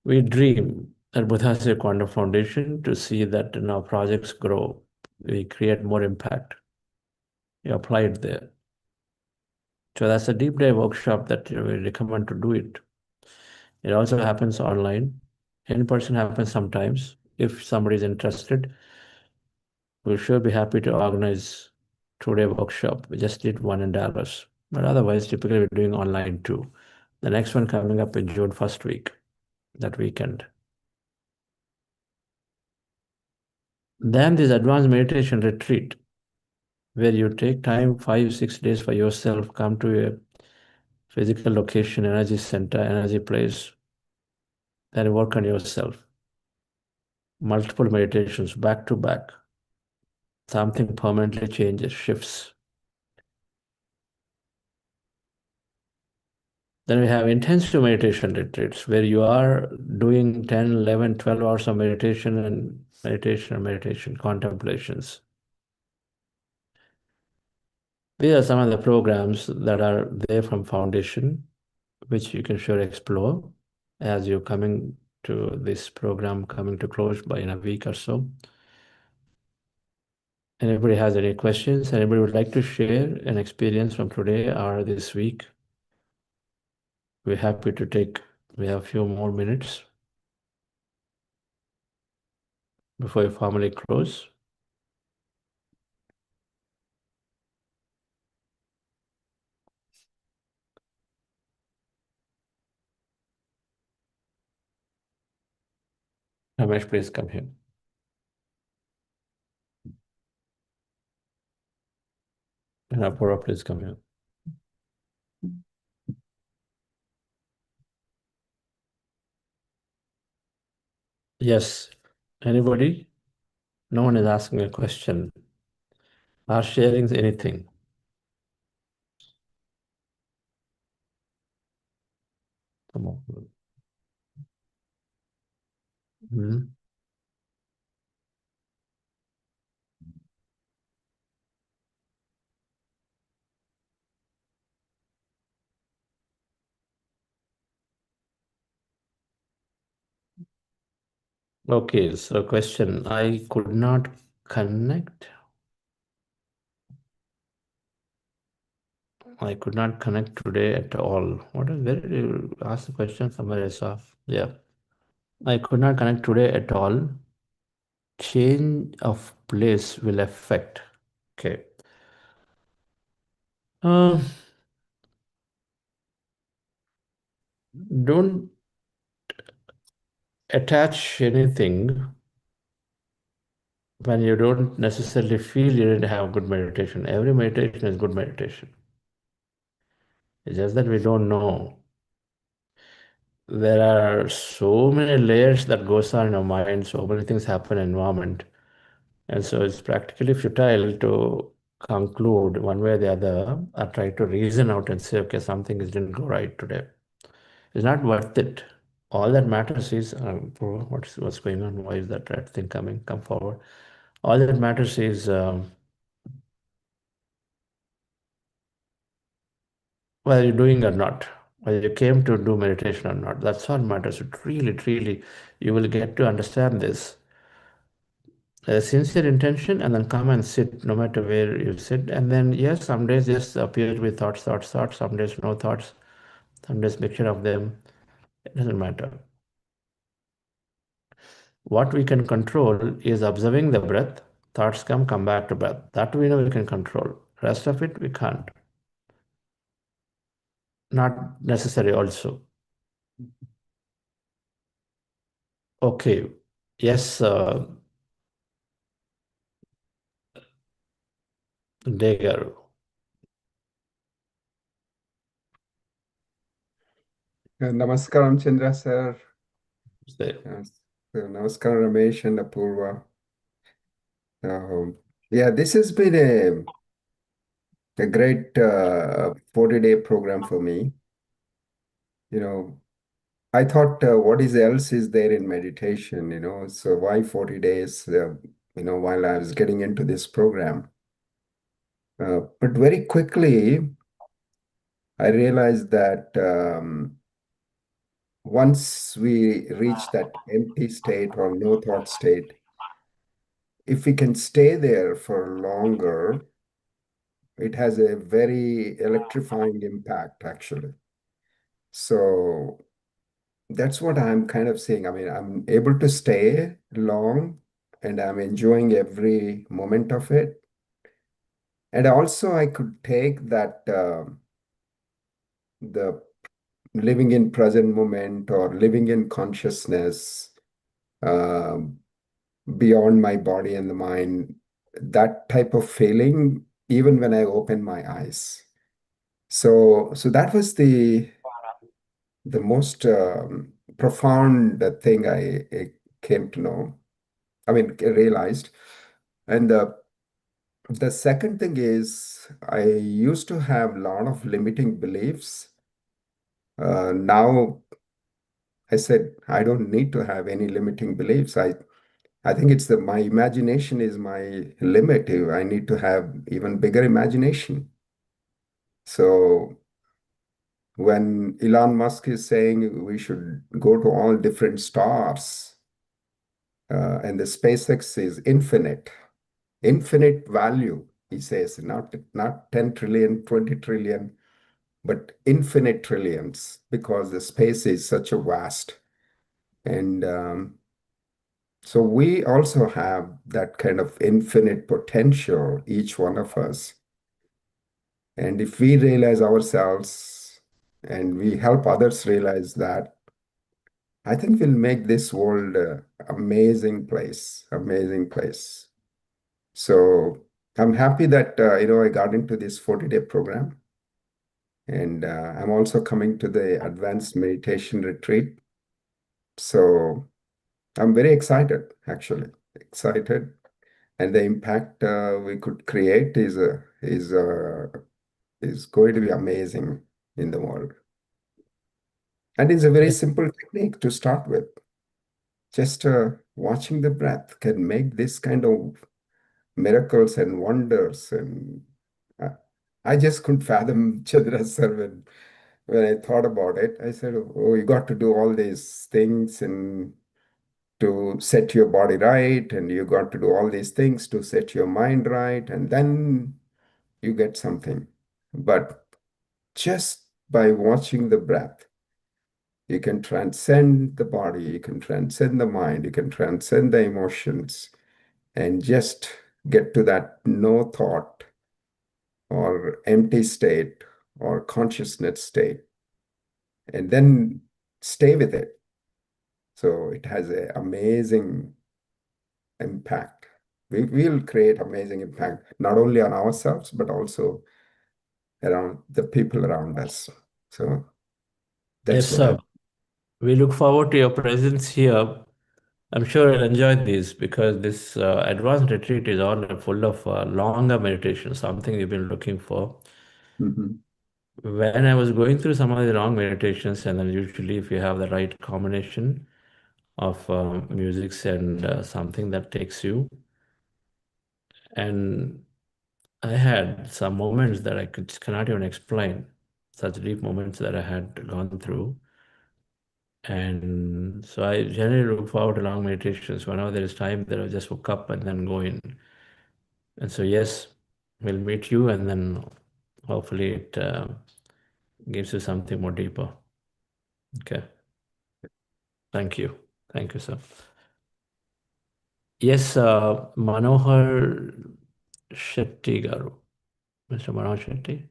We dream at Buddhasya Quantum Foundation to see that our projects grow. We create more impact. We apply it there. So that's a deep dive workshop that we recommend to do it. It also happens online. In person happens sometimes. If somebody is interested, we'll sure be happy to organize 2-day workshop. We just did one in Dallas. But otherwise, typically we're doing online too. The next one coming up in June 1st week, that weekend. Then this advanced meditation retreat, where you take time, 5-6 days for yourself, come to a physical location, energy center, energy place, then work on yourself. Multiple meditations back to back. Something permanently changes, shifts. Then we have intensive meditation retreats where you are doing 10, 11, 12 hours of meditation, contemplations. These are some of the programs that are there from Foundation, which you can sure explore as you're coming to this program coming to close by in a week or so. Anybody has any questions? Anybody would like to share an experience from today or this week? We're happy to take, we have a few more minutes before we formally close. Ramesh, please come here. And Apurva, please come here. Yes. Anybody? No one is asking a question or sharing anything. Come on. Hmm. Okay, so question. I could not connect. I could not connect today at all. What is, where did you ask the question? Somewhere I saw. Yeah. I could not connect today at all. Change of place will affect. Okay. Don't attach anything when you don't necessarily feel you didn't have good meditation. Every meditation is good meditation. It's just that we don't know. There are so many layers that goes on in our mind, so many things happen in environment. And so it's practically futile to conclude one way or the other or try to reason out and say, okay, something didn't go right today. It's not worth it. All that matters is what's going on? Why is that red thing coming? Come forward. All that matters is whether you're doing or not, whether you came to do meditation or not. That's all matters. It really, you will get to understand this. A sincere intention, and then come and sit no matter where you sit. And then, yes, some days just appear with thoughts. Some days no thoughts. Some days mixture of them. It doesn't matter. What we can control is observing the breath. Thoughts come back to breath. That we know we can control. Rest of it, we can't. Not necessary also. Okay. Yes, Degar. Namaskaram, Chandra sir. Say. Yes. Namaskaram, Ramesh and Apurva. Yeah, this has been a great 40-day program for me. You know, I thought what is else is there in meditation, so why 40 days, while I was getting into this program. But very quickly, I realized that once we reach that empty state or no thought state, if we can stay there for longer, it has a very electrifying impact, actually. So that's what I'm kind of saying. I mean, I'm able to stay long and I'm enjoying every moment of it. And also, I could take that the living in present moment or living in consciousness. beyond my body and the mind, that type of feeling, even when I open my eyes. So that was the most profound thing I came to know. I mean, realized. And the second thing is, I used to have a lot of limiting beliefs. Now I said I don't need to have any limiting beliefs. I think it's my imagination is my limit. I need to have even bigger imagination. So when Elon Musk is saying we should go to all different stars, and the SpaceX is infinite value, he says, not 10 trillion, 20 trillion, but infinite trillions, because the space is such a vast. And so we also have that kind of infinite potential, each one of us. And if we realize ourselves and we help others realize that, I think we'll make this world an amazing place, amazing place. So I'm happy that I got into this 40-day program, and I'm also coming to the advanced meditation retreat. So I'm very excited, actually, excited, and the impact we could create is going to be amazing in the world. And it's a very simple technique to start with. Just watching the breath can make this kind of miracles and wonders. And uh, I just couldn't fathom Chandra sir when I thought about it. I said, "Oh, you got to do all these things and to set your body right, and you got to do all these things to set your mind right, and then you get something." But just by watching the breath, you can transcend the body, you can transcend the mind, you can transcend the emotions, and just get to that no thought or empty state or consciousness state, and then stay with it. So it has an amazing impact. We will create amazing impact, not only on ourselves, but also around the people around us. So that's Yes, what sir. We look forward to your presence here. I'm sure you'll enjoy this because this advanced retreat is all full of longer meditation, something we've been looking for. Mhm. When I was going through some of the long meditations, and then usually if you have the right combination of musics and something that takes you, and I had some moments that I cannot even explain, such deep moments that I had gone through. And so I generally look forward to long meditations. Whenever there is time, that I just woke up and then go in. And so, yes, we'll meet you, and then hopefully it gives you something more deeper. Okay. Thank you. Thank you, sir. Yes, Manohar Shetty Garu. Mr. Manohar Shetty.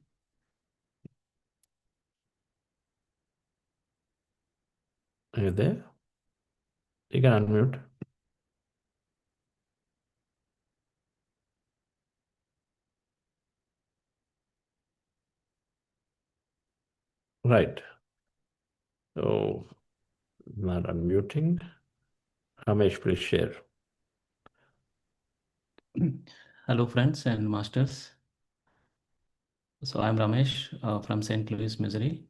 Are you there? You can unmute. Right. So, not unmuting. Ramesh, please share. Hello, friends and masters. So I'm Ramesh from St. Louis, Missouri.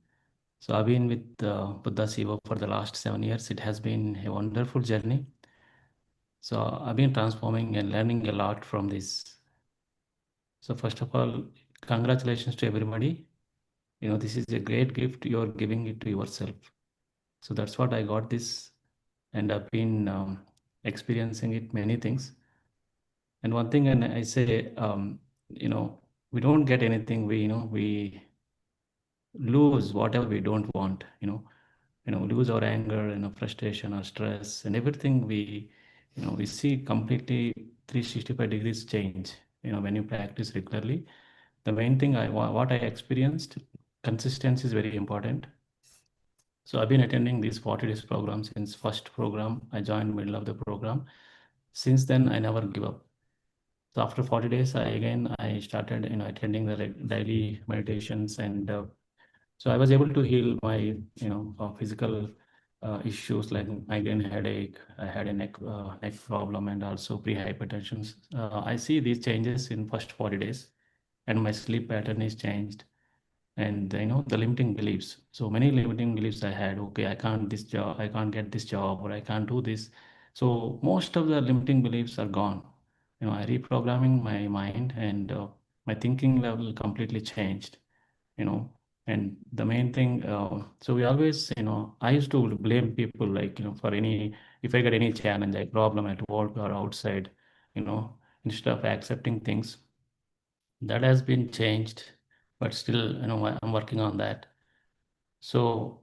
So I've been with Buddha Siva for the last 7 years. It has been a wonderful journey. So I've been transforming and learning a lot from this. So first of all, congratulations to everybody. This is a great gift. You're giving it to yourself. So that's what I got this, and I've been experiencing it many things. And one thing, and I say, we don't get anything. We lose whatever we don't want. Lose our anger, frustration or stress, and everything. We see completely 365 degrees change. When you practice regularly, the main thing what I experienced, consistency is very important. So I've been attending these 40 days program since first program. I joined middle of the program. since then, I never give up. So after 40 days, I started, attending the daily meditations, and so I was able to heal my, physical issues like migraine headache. I had a neck problem and also pre-hypertension. I see these changes in first 40 days, and my sleep pattern is changed. And the limiting beliefs. So many limiting beliefs I had. Okay, I can't this job, I can't get this job, or I can't do this. So most of the limiting beliefs are gone. I reprogramming my mind, and my thinking level completely changed. you know and the main thing, so we always, I used to blame people, like, for any, if I get any challenge, like problem at work or outside, you know instead of accepting things. That has been changed, but still, I'm working on that. So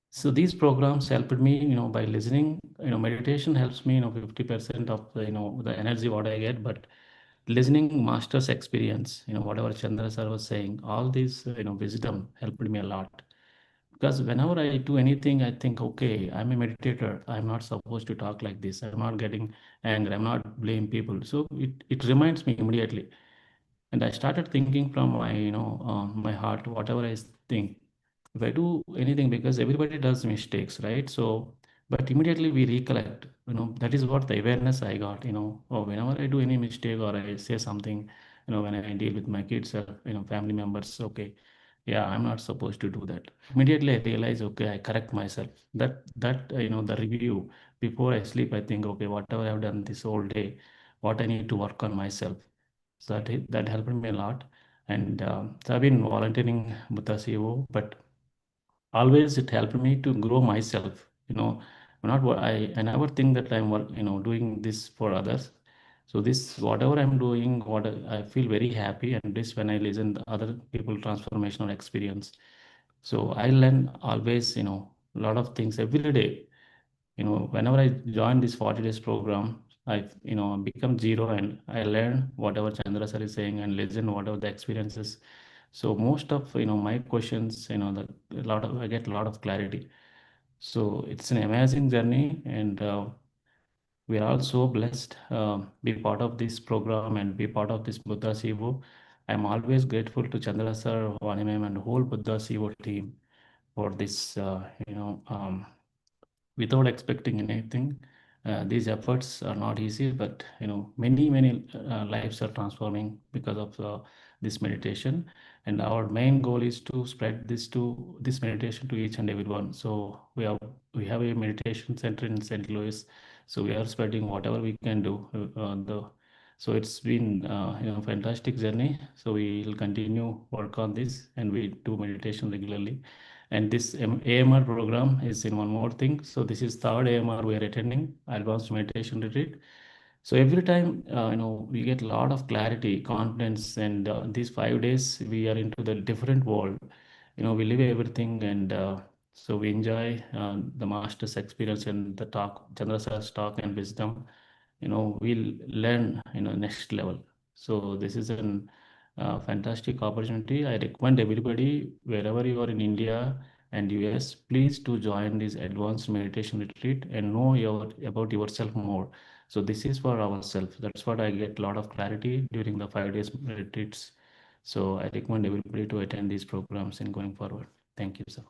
so these programs helped me, by listening. Meditation helps me, 50% of the, the energy what I get. But listening master's experience, whatever Chandra sir was saying, all these, wisdom helped me a lot. Because whenever I do anything, I think, okay, I'm a meditator. I'm not supposed to talk like this. I'm not getting angry. I'm not blame people. So it reminds me immediately. And I started thinking from my, my heart, whatever I think. If I do anything, because everybody does mistakes, right? So, but immediately we recollect, that is what the awareness I got, or whenever I do any mistake or I say something, when I deal with my kids or, family members, okay, yeah, I'm not supposed to do that. Immediately I realize, okay, I correct myself. The review before I sleep, I think, okay, whatever I've done this whole day, what I need to work on myself. So that helped me a lot. And so I've been volunteering with the CEO, but always it helped me to grow myself. Not what I never think that I'm doing this for others. So this whatever I'm doing, what I feel very happy, and this when I listen to other people transformational experience. So I learn always, a lot of things every day. Whenever I join this 40 days program, I become zero, and I learn whatever Chandra sir is saying and listen whatever the experiences. So most of, my questions, I get a lot of clarity. So it's an amazing journey, and we are all so blessed, be part of this program and be part of this Buddha Sivo. I'm always grateful to Chandra sir, Vani ma'am, and whole Buddha Sivo team for this, without expecting anything. These efforts are not easy, but many lives are transforming because of this meditation. And our main goal is to spread this meditation to each and everyone. So we have a meditation center in St. Louis. So we are spreading whatever we can do. So it's been fantastic journey. So we will continue work on this, and we do meditation regularly. And this AMR program is in one more thing. So this is third AMR we are attending, Advanced Meditation Retreat. So every time, we get a lot of clarity, confidence, and these 5 days we are into the different world. We live everything, and so we enjoy the master's experience and the talk, Chandra Sir's talk and wisdom. We'll learn, next level. So this is an fantastic opportunity. I recommend everybody, wherever you are in India and US, please to join this advanced meditation retreat and know about yourself more. So this is for ourselves. That's what I get a lot of clarity during the 5 days retreats. So I recommend everybody to attend these programs and going forward. Thank you, sir.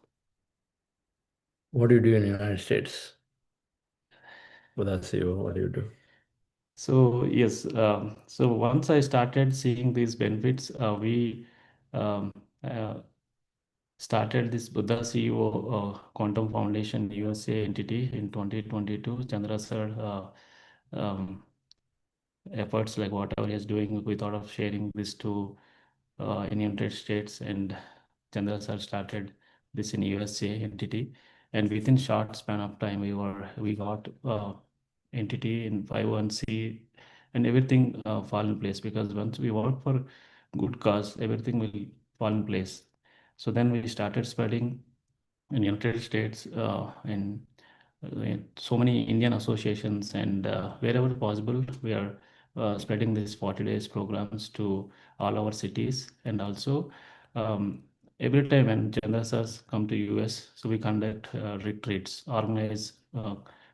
What do you do in the United States? Buddha Sivo, what do you do? So yes, so once I started seeing these benefits, we um, uh, started this Buddha CEO Quantum Foundation USA entity in 2022. Chandra sir efforts, like whatever he is doing, we thought of sharing this to in United States, and Chandra sir started this in USA entity, and within short span of time we got entity in 501c, and everything fall in place, because once we work for good cause, everything will fall in place. So then we started spreading in United States, and so many Indian associations, and wherever possible, we are spreading these 40 days programs to all our cities. And also, every time when Chandra sirs come to US, so we conduct retreats, organize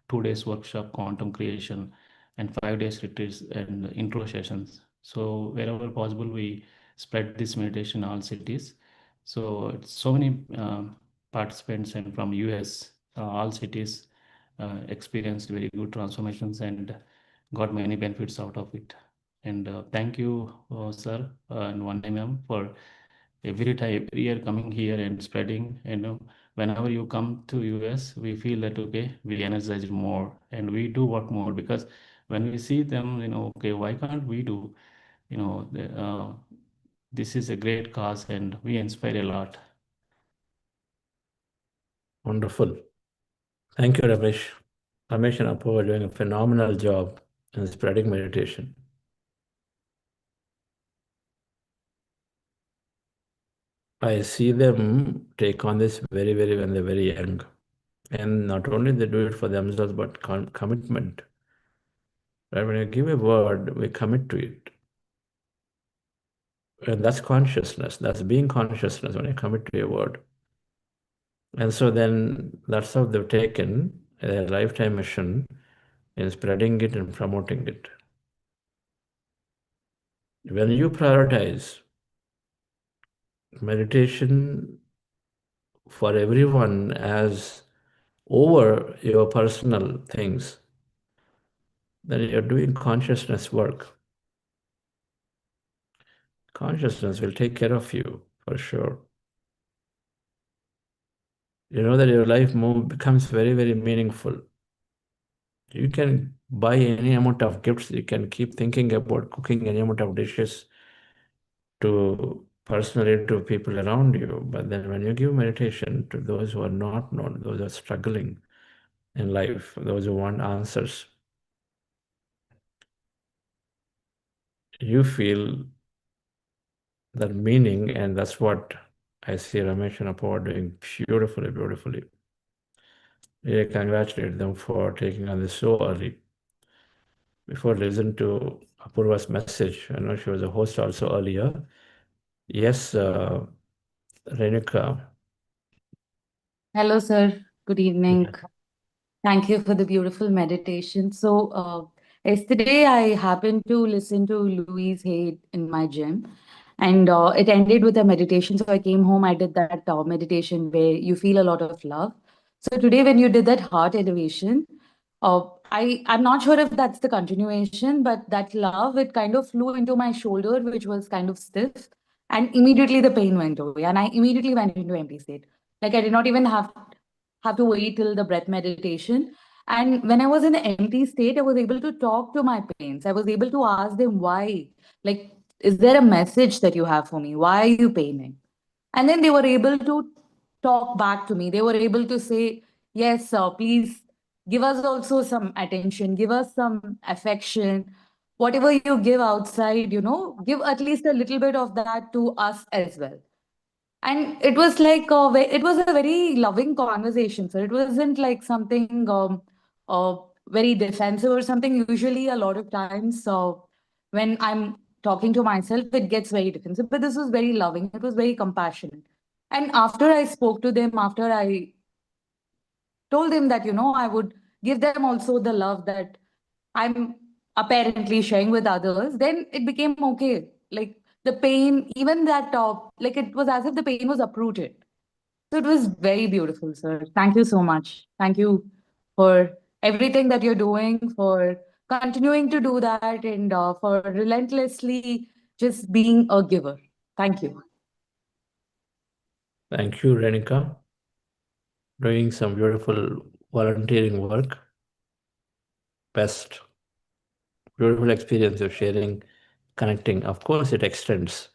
2 days workshop, quantum creation, and 5 days retreats and intro sessions. So wherever possible, we spread this meditation in all cities. So it's so many participants and from US, all cities experienced very good transformations and got many benefits out of it. And thank you, sir, and one ma'am, for every year coming here and spreading. And whenever you come to US, we feel that okay, we energize more and we do work more, because when we see them, okay, why can't we do? This is a great cause and we inspire a lot. Wonderful. Thank you, Ramesh. Ramesh and Apu are doing a phenomenal job in spreading meditation. I see them take on this very, very when they're very young. And not only they do it for themselves, but commitment. Right? When you give a word, we commit to it. And that's consciousness. That's being consciousness when you commit to a word. And so then that's how they've taken a lifetime mission in spreading it and promoting it. When you prioritize meditation for everyone as over your personal things, then you're doing consciousness work. Consciousness will take care of you for sure. You know that your life becomes very, very meaningful. You can buy any amount of gifts. You can keep thinking about cooking any amount of dishes to personally to people around you. But then when you give meditation to those who are not known, those who are struggling in life, those who want answers, you feel that meaning, and that's what I see Ramesh and Apo doing beautifully, beautifully. I congratulate them for taking on this so early. Before listen to Apurva's message, I know she was a host also earlier. Yes, Renuka. Hello, sir. Good evening. Thank you for the beautiful meditation. So, yesterday I happened to listen to Louise Hay in my gym, and it ended with a meditation. So, I came home, I did that meditation where you feel a lot of love. So, today, when you did that heart elevation, I'm not sure if that's the continuation, but that love, it kind of flew into my shoulder, which was kind of stiff, and immediately the pain went away, and I immediately went into empty state. Like I did not even have to wait till the breath meditation. And when I was in an empty state, I was able to talk to my pains. I was able to ask them why. Like, is there a message that you have for me? Why are you paining? And then they were able to talk back to me. They were able to say, yes, sir, please give us also some attention, give us some affection. Whatever you give outside, give at least a little bit of that to us as well. And it was like it was a very loving conversation. So it wasn't like something uh, very defensive or something. Usually, a lot of times, when I'm talking to myself, it gets very defensive. But this was very loving. It was very compassionate. And after I spoke to them, after I told them that I would give them also the love that I'm apparently sharing with others, then it became okay. Like the pain, even that like it was as if the pain was uprooted. So it was very beautiful, sir. Thank you so much. Thank you for everything that you're doing, for continuing to do that, and for relentlessly just being a giver. Thank you. Thank you, Renika. Doing some beautiful volunteering work. Best. Beautiful experience of sharing, connecting. Of course, it extends.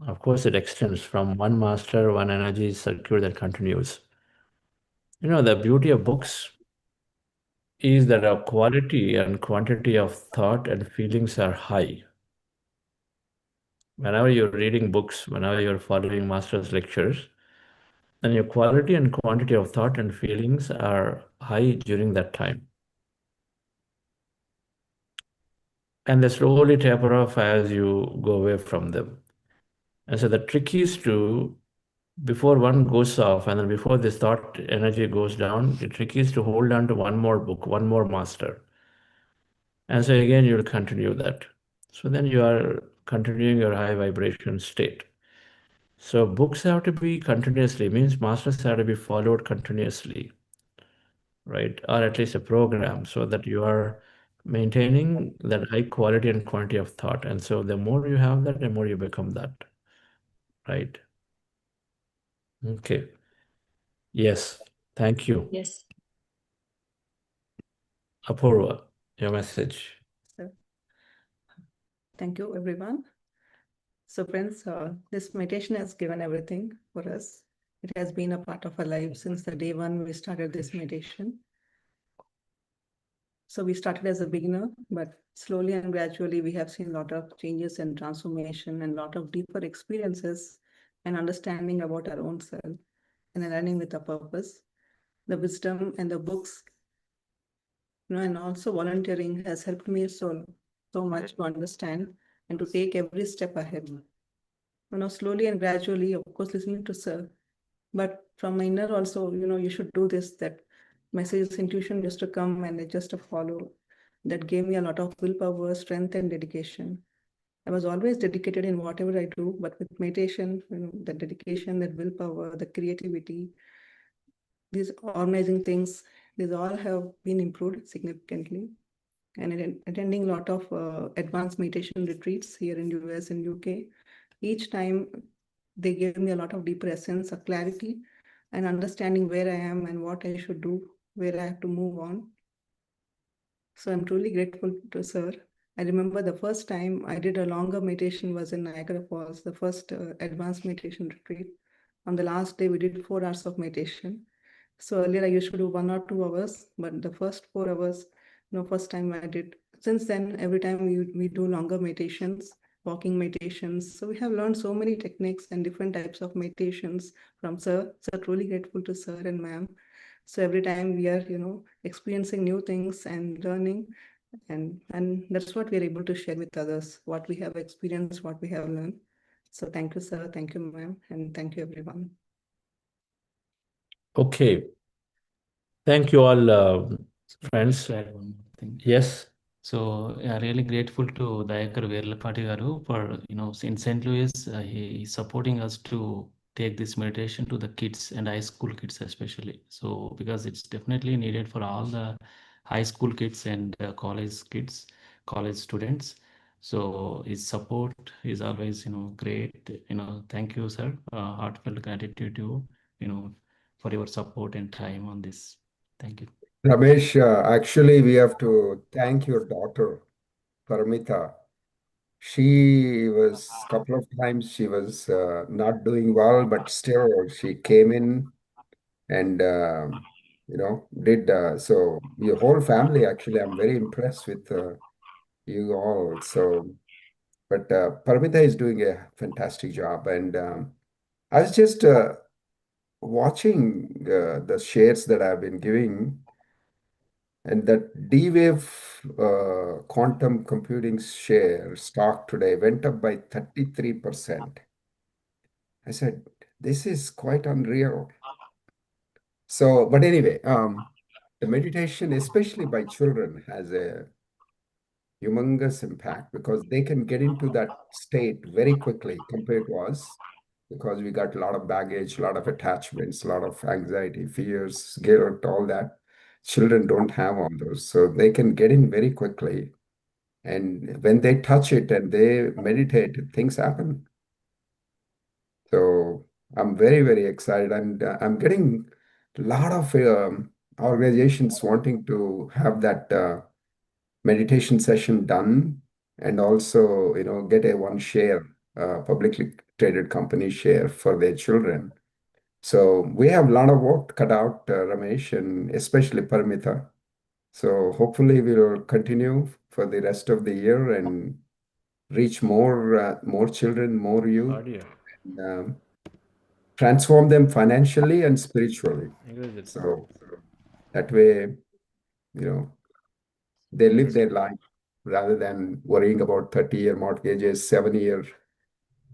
Of course, it extends from one master, one energy circuit that continues. The beauty of books is that our quality and quantity of thought and feelings are high. Whenever you're reading books, whenever you're following master's lectures, then your quality and quantity of thought and feelings are high during that time. And they slowly taper off as you go away from them. And so the trick is to, before one goes off and then before this thought energy goes down, the trick is to hold on to one more book, one more master. And so again, you'll continue that. So then you are continuing your high vibration state. So books have to be continuously, means masters have to be followed continuously, right? Or at least a program, so that you are maintaining that high quality and quantity of thought. And so the more you have that, the more you become that, right? Okay. Yes. Thank you. Yes. Apurva, your message. So, thank you, everyone. So, friends, this meditation has given everything for us. It has been a part of our life since the day one we started this meditation. So we started as a beginner, but slowly and gradually we have seen a lot of changes and transformation and a lot of deeper experiences and understanding about our own self and aligning with our purpose. The wisdom and the books, and also volunteering has helped me so much to understand and to take every step ahead. Slowly and gradually, of course, listening to Sir, but from my inner also, you should do this, that message intuition just to come and just to follow. That gave me a lot of willpower, strength, and dedication. I was always dedicated in whatever I do, but with meditation, the dedication, that willpower, the creativity, these organizing things, these all have been improved significantly. And attending a lot of advanced meditation retreats here in US and UK, each time they gave me a lot of deeper essence, of clarity, and understanding where I am and what I should do, where I have to move on. So I'm truly grateful to Sir. I remember the first time I did a longer meditation was in Niagara Falls, the first advanced meditation retreat. On the last day, we did 4 hours of meditation. So earlier I used to do 1 or 2 hours, but the first 4 hours, first time I did. Since then, every time we do longer meditations, walking meditations. So we have learned so many techniques and different types of meditations from Sir. So truly grateful to Sir and Ma'am. So every time we are, experiencing new things and learning, and that's what we're able to share with others, what we have experienced, what we have learned. So thank you, Sir. Thank you, Ma'am. And thank you, everyone. Okay. Thank you all, friends. To add one more thing. Yes. So yeah, really grateful to Dayakar Verlapati garu for, in St. Louis, he is supporting us to take this meditation to the kids and high school kids especially. So because it's definitely needed for all the high school kids and college kids, college students. So his support is always, great. Thank you, sir. Heartfelt gratitude to you, for your support and time on this. Thank you. Ramesh, actually, we have to thank your daughter, Paramita. She was couple of times she was not doing well, but still she came in and did so. Your whole family, actually, I'm very impressed with you all. So, but Paramita is doing a fantastic job, and I was just watching the shares that I've been giving. And that D-Wave quantum computing share stock today went up by 33%. I said, this is quite unreal. So, but anyway, the meditation, especially by children, has a humongous impact because they can get into that state very quickly compared to us because we got a lot of baggage, a lot of attachments, a lot of anxiety, fears, guilt, all that. Children don't have all those. So they can get in very quickly. And when they touch it and they meditate, things happen. So I'm very, very excited. And I'm getting a lot of organizations wanting to have that meditation session done and also, get a one share, publicly traded company share for their children. So we have a lot of work cut out, Ramesh, and especially Paramita. So hopefully we will continue for the rest of the year and reach more children, more youth, Audio. and, transform them financially and spiritually. So that way, they live their life rather than worrying about 30-year mortgages, 7-year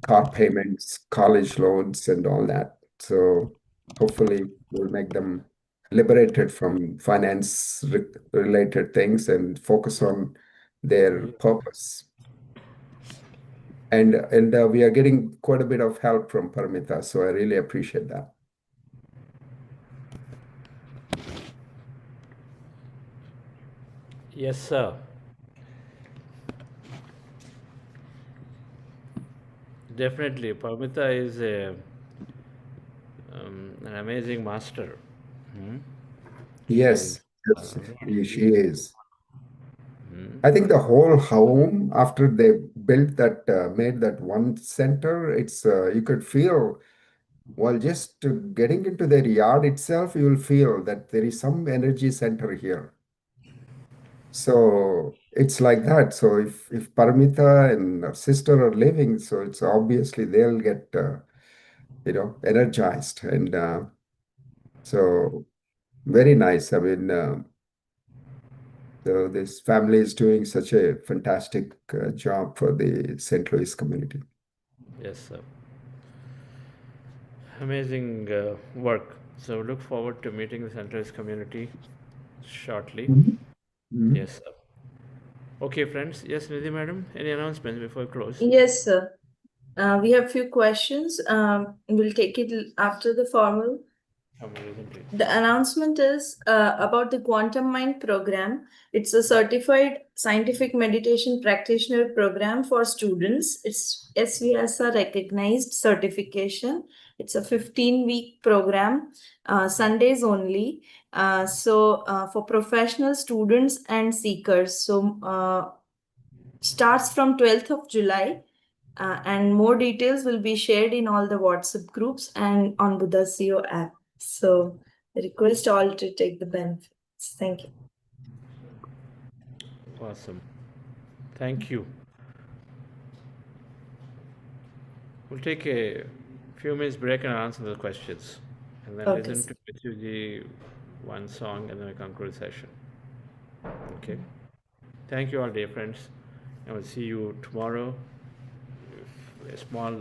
car payments, college loans, and all that. So hopefully we'll make them liberated from finance related things and focus on their purpose. And we are getting quite a bit of help from Paramita, so I really appreciate that. Yes, sir. Definitely, Paramita is an amazing master. Yes, And she is. I think the whole home, after they built that, made that one center, it's you could feel, while just getting into their yard itself, you will feel that there is some energy center here. So it's like that. So if Paramita and her sister are living, so it's obviously they'll get energized, and so very nice. I mean, so this family is doing such a fantastic job for the St. Louis community. yes, sir. Amazing work. So look forward to meeting the St. Louis community shortly. Mhm. Yes, sir. Okay, friends. Yes, Nidhi madam, any announcements before we close? Yes, sir. We have few questions. We'll take it after the formal. Amazing, please. The announcement is about the Quantum Mind program. It's a certified scientific meditation practitioner program for students. It's SVSR recognized certification. It's a 15-week program, Sundays only. So for professional students and seekers. So starts from 12th of July. And more details will be shared in all the WhatsApp groups and on Buddha CEO app. So I request all to take the benefits. Thank you. Awesome. Thank you. We'll take a few minutes break and answer the questions, and then Okay, listen to Mitsuji one song, and then we conclude the session. Okay. Thank you all, dear friends, and we'll see you tomorrow. A small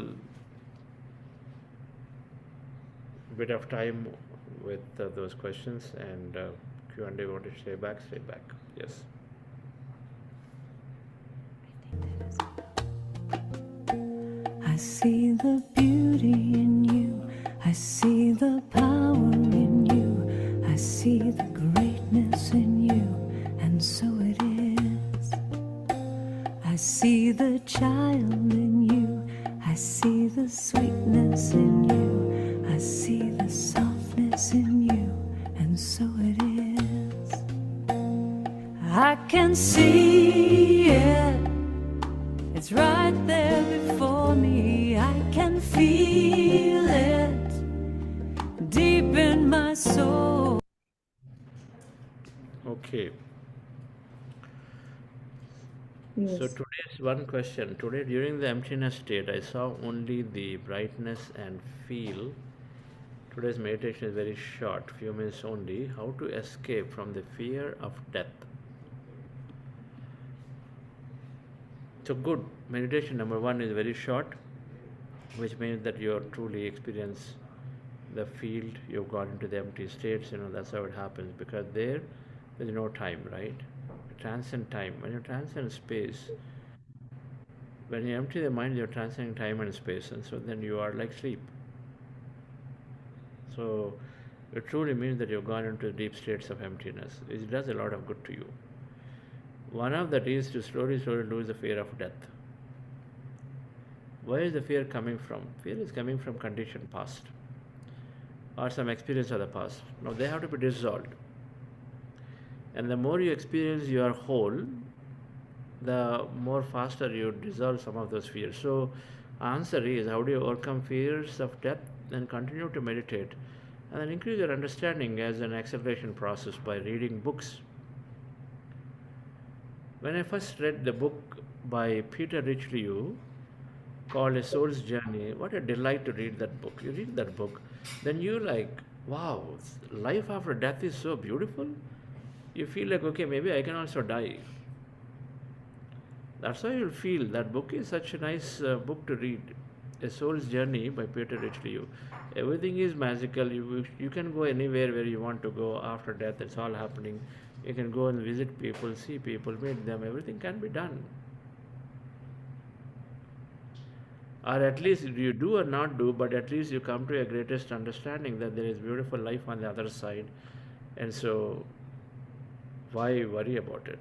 bit of time with those questions and Q&A. Want to stay back? Stay back. Yes. I see the beauty in you. I see the power in you. I see the greatness in you, and so it is. I see the child in you. I see the sweetness in you. I see the softness in you, and so it is. I can see it. It's right there before me. I can feel it deep in my soul. Okay. Yes. So today's one question. Today, during the emptiness state, I saw only the brightness and feel. Today's meditation is very short, few minutes only. How to escape from the fear of death? So good. Meditation number one is very short, which means that you truly experience the field. You've got into the empty states. That's how it happens, because there's no time, right? You transcend time. When you transcend space, when you empty the mind, you're transcending time and space, and so then you are like sleep. So it truly means that you've gone into deep states of emptiness. It does a lot of good to you. One of that is to slowly lose the fear of death. Where is the fear coming from? Fear is coming from conditioned past or some experience of the past. Now they have to be dissolved. And the more you experience you are whole, the more faster you dissolve some of those fears. So answer is, how do you overcome fears of death? Then continue to meditate and then increase your understanding as an acceleration process by reading books. When I first read the book by Peter Richelieu called A Soul's Journey, what a delight to read that book. You read that book, then you like, wow, life after death is so beautiful. You feel like, okay, maybe I can also die. That's why you'll feel that book is such a nice book to read. A Soul's Journey by Peter Richelieu. Everything is magical. You can go anywhere where you want to go after death. It's all happening. You can go and visit people, see people, meet them, everything can be done. Or at least you do or not do, but at least you come to a greatest understanding that there is beautiful life on the other side. And so, why worry about it?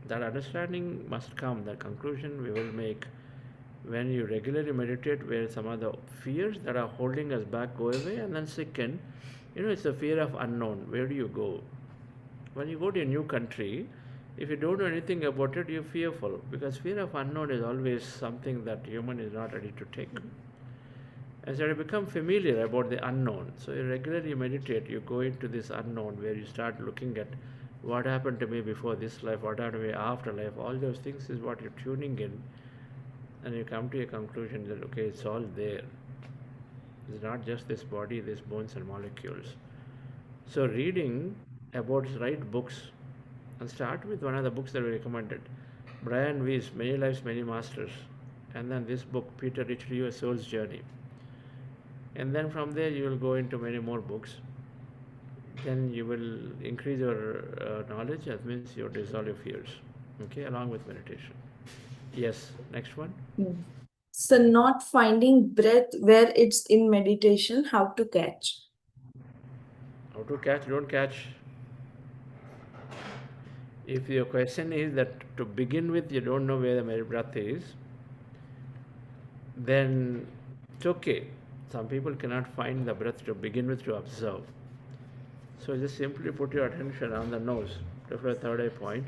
That understanding must come, that conclusion we will make when you regularly meditate, where some of the fears that are holding us back go away. And then second, it's the fear of unknown. Where do you go? When you go to a new country, if you don't know anything about it, you're fearful, because fear of unknown is always something that human is not ready to take. And so you become familiar about the unknown. So you regularly meditate, you go into this unknown where you start looking at what happened to me before this life, what happened to me after life. All those things is what you're tuning in, and you come to a conclusion that, okay, it's all there. It's not just this body, these bones and molecules. So reading about right books, and start with one of the books that we recommended, Brian Weiss, Many Lives, Many Masters, and then this book, Peter Richelieu, A Soul's Journey. And then from there you will go into many more books. Then you will increase your knowledge. That means you dissolve your fears, okay, along with meditation. Yes, next one. So not finding breath where it's in meditation, how to catch? How to catch? Don't catch. If your question is that to begin with you don't know where the breath is, then it's okay. Some people cannot find the breath to begin with to observe. So just simply put your attention on the nose. For a third eye point,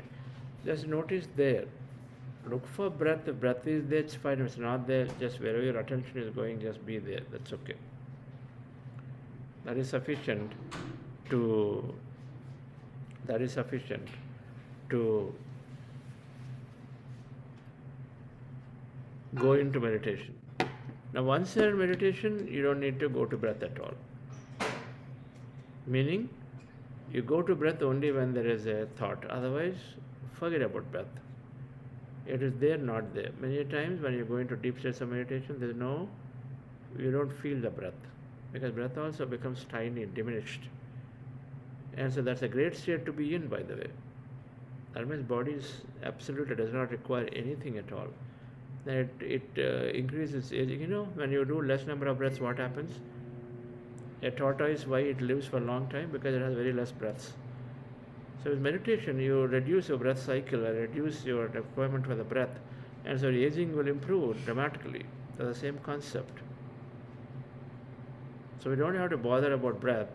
just notice there. Look for breath. If breath is there, it's fine. If it's not there, just wherever your attention is going, just be there. That's okay. That is sufficient to go into meditation. Now, once you're in meditation, you don't need to go to breath at all. Meaning, you go to breath only when there is a thought. Otherwise, forget about breath. It is there, not there. Many times when you go into deep states of meditation, you don't feel the breath, because breath also becomes tiny, diminished. And so that's a great state to be in, by the way. That means body absolutely does not require anything at all. Then it increases aging. When you do less number of breaths, what happens? A tortoise, why it lives for a long time? Because it has very less breaths. So with meditation, you reduce your breath cycle and reduce your requirement for the breath. And so aging will improve dramatically. That's the same concept. So we don't have to bother about breath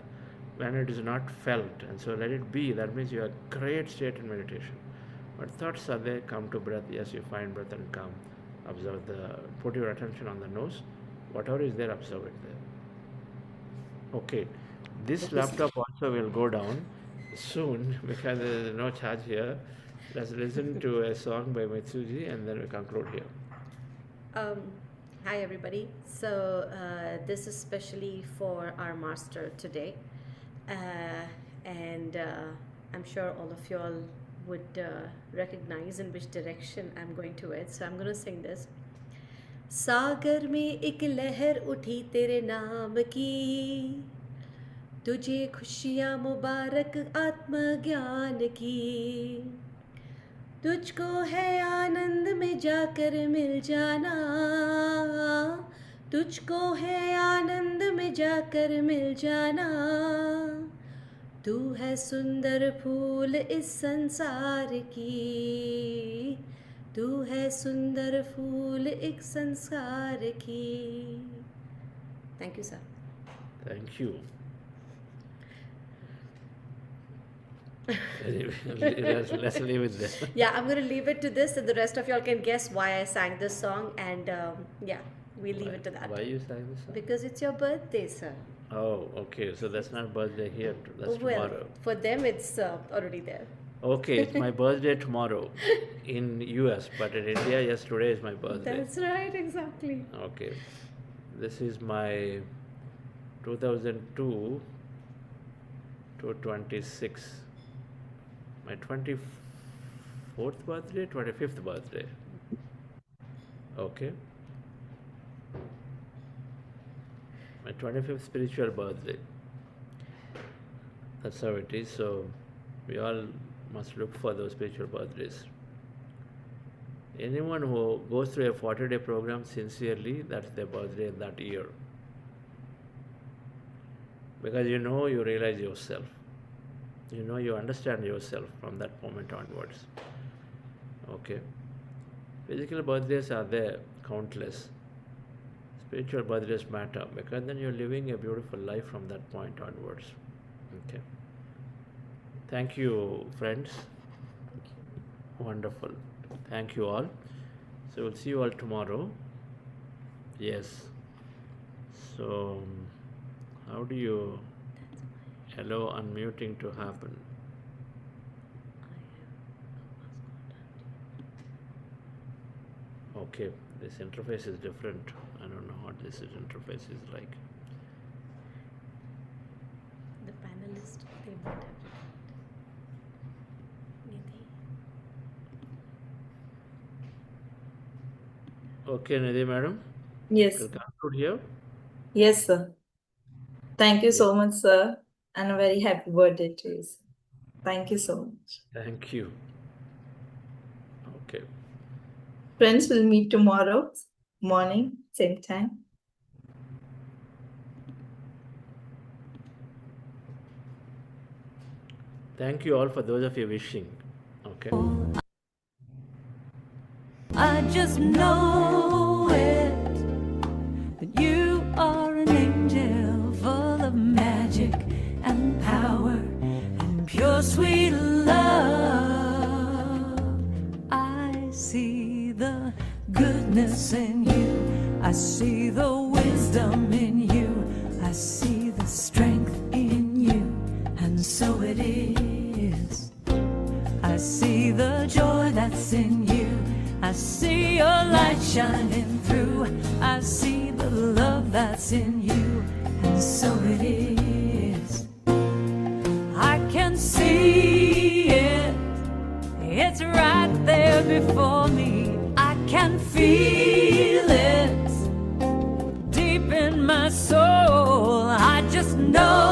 when it is not felt. And so let it be. That means you have a great state in meditation. But thoughts are there, come to breath. Yes, you find breath and come. Observe put your attention on the nose. Whatever is there, observe it there. Okay. This laptop also will go down soon because there is no charge here. Let's listen to a song by Mitsuji and then we conclude here. Hi everybody. So this is specially for our master today, and I'm sure all of you all would recognize in which direction I'm going to it. So I'm going to sing this. सागर में एक लहर उठी तेरे नाम की, तुझे खुशियाँ मुबारक आत्मज्ञान की, तुझको है आनंद में जाकर मिल जाना, तुझको है आनंद में जाकर मिल जाना, तू है सुंदर फूल इस संसार की, तू है सुंदर फूल एक संसार की. Thank you, sir. Thank you. Let's leave it there. Yeah, I'm going to leave it to this, and the rest of y'all can guess why I sang this song. And yeah, we'll leave it to that. Why you sang this song? Because it's your birthday, sir. Oh, okay. So that's not birthday here. That's Well, tomorrow. for them, it's already there. Okay, it's my birthday tomorrow in US, but in India, yes, today is my birthday. That's right, exactly. Okay. This is my 2002 to 26. My 24th birthday, 25th birthday. Okay. My 25th spiritual birthday. That's how it is. So we all must look for those spiritual birthdays. Anyone who goes through a 40-day program sincerely, that's their birthday that year. Because you realize yourself. You understand yourself from that moment onwards. Okay. Physical birthdays are there, countless. Spiritual birthdays matter because then you're living a beautiful life from that point onwards. Okay. Thank you, friends. Wonderful. Thank you all. So we'll see you all tomorrow. Yes. So how do you allow unmuting to happen? Okay, this interface is different. I don't know what this interface is like. The panelist, they might have Nidhi. Okay, Nidhi madam. Yes, We'll conclude here. yes, sir. Thank you Yes. so much, sir. And a very happy birthday to you, sir. Thank you so much. Thank you. Okay. Friends, we'll meet tomorrow morning, same time. Thank you all for those of you wishing. Okay. I just know it, that you are an angel full of magic and power and pure sweet love. I see the goodness in you, I see the wisdom in you, I see the strength in you, and so it is. I see the joy that's in you, I see your light shining through, I see the love that's in you, and so it is. I can see it, it's right there before me. I can feel it deep in my soul. I just know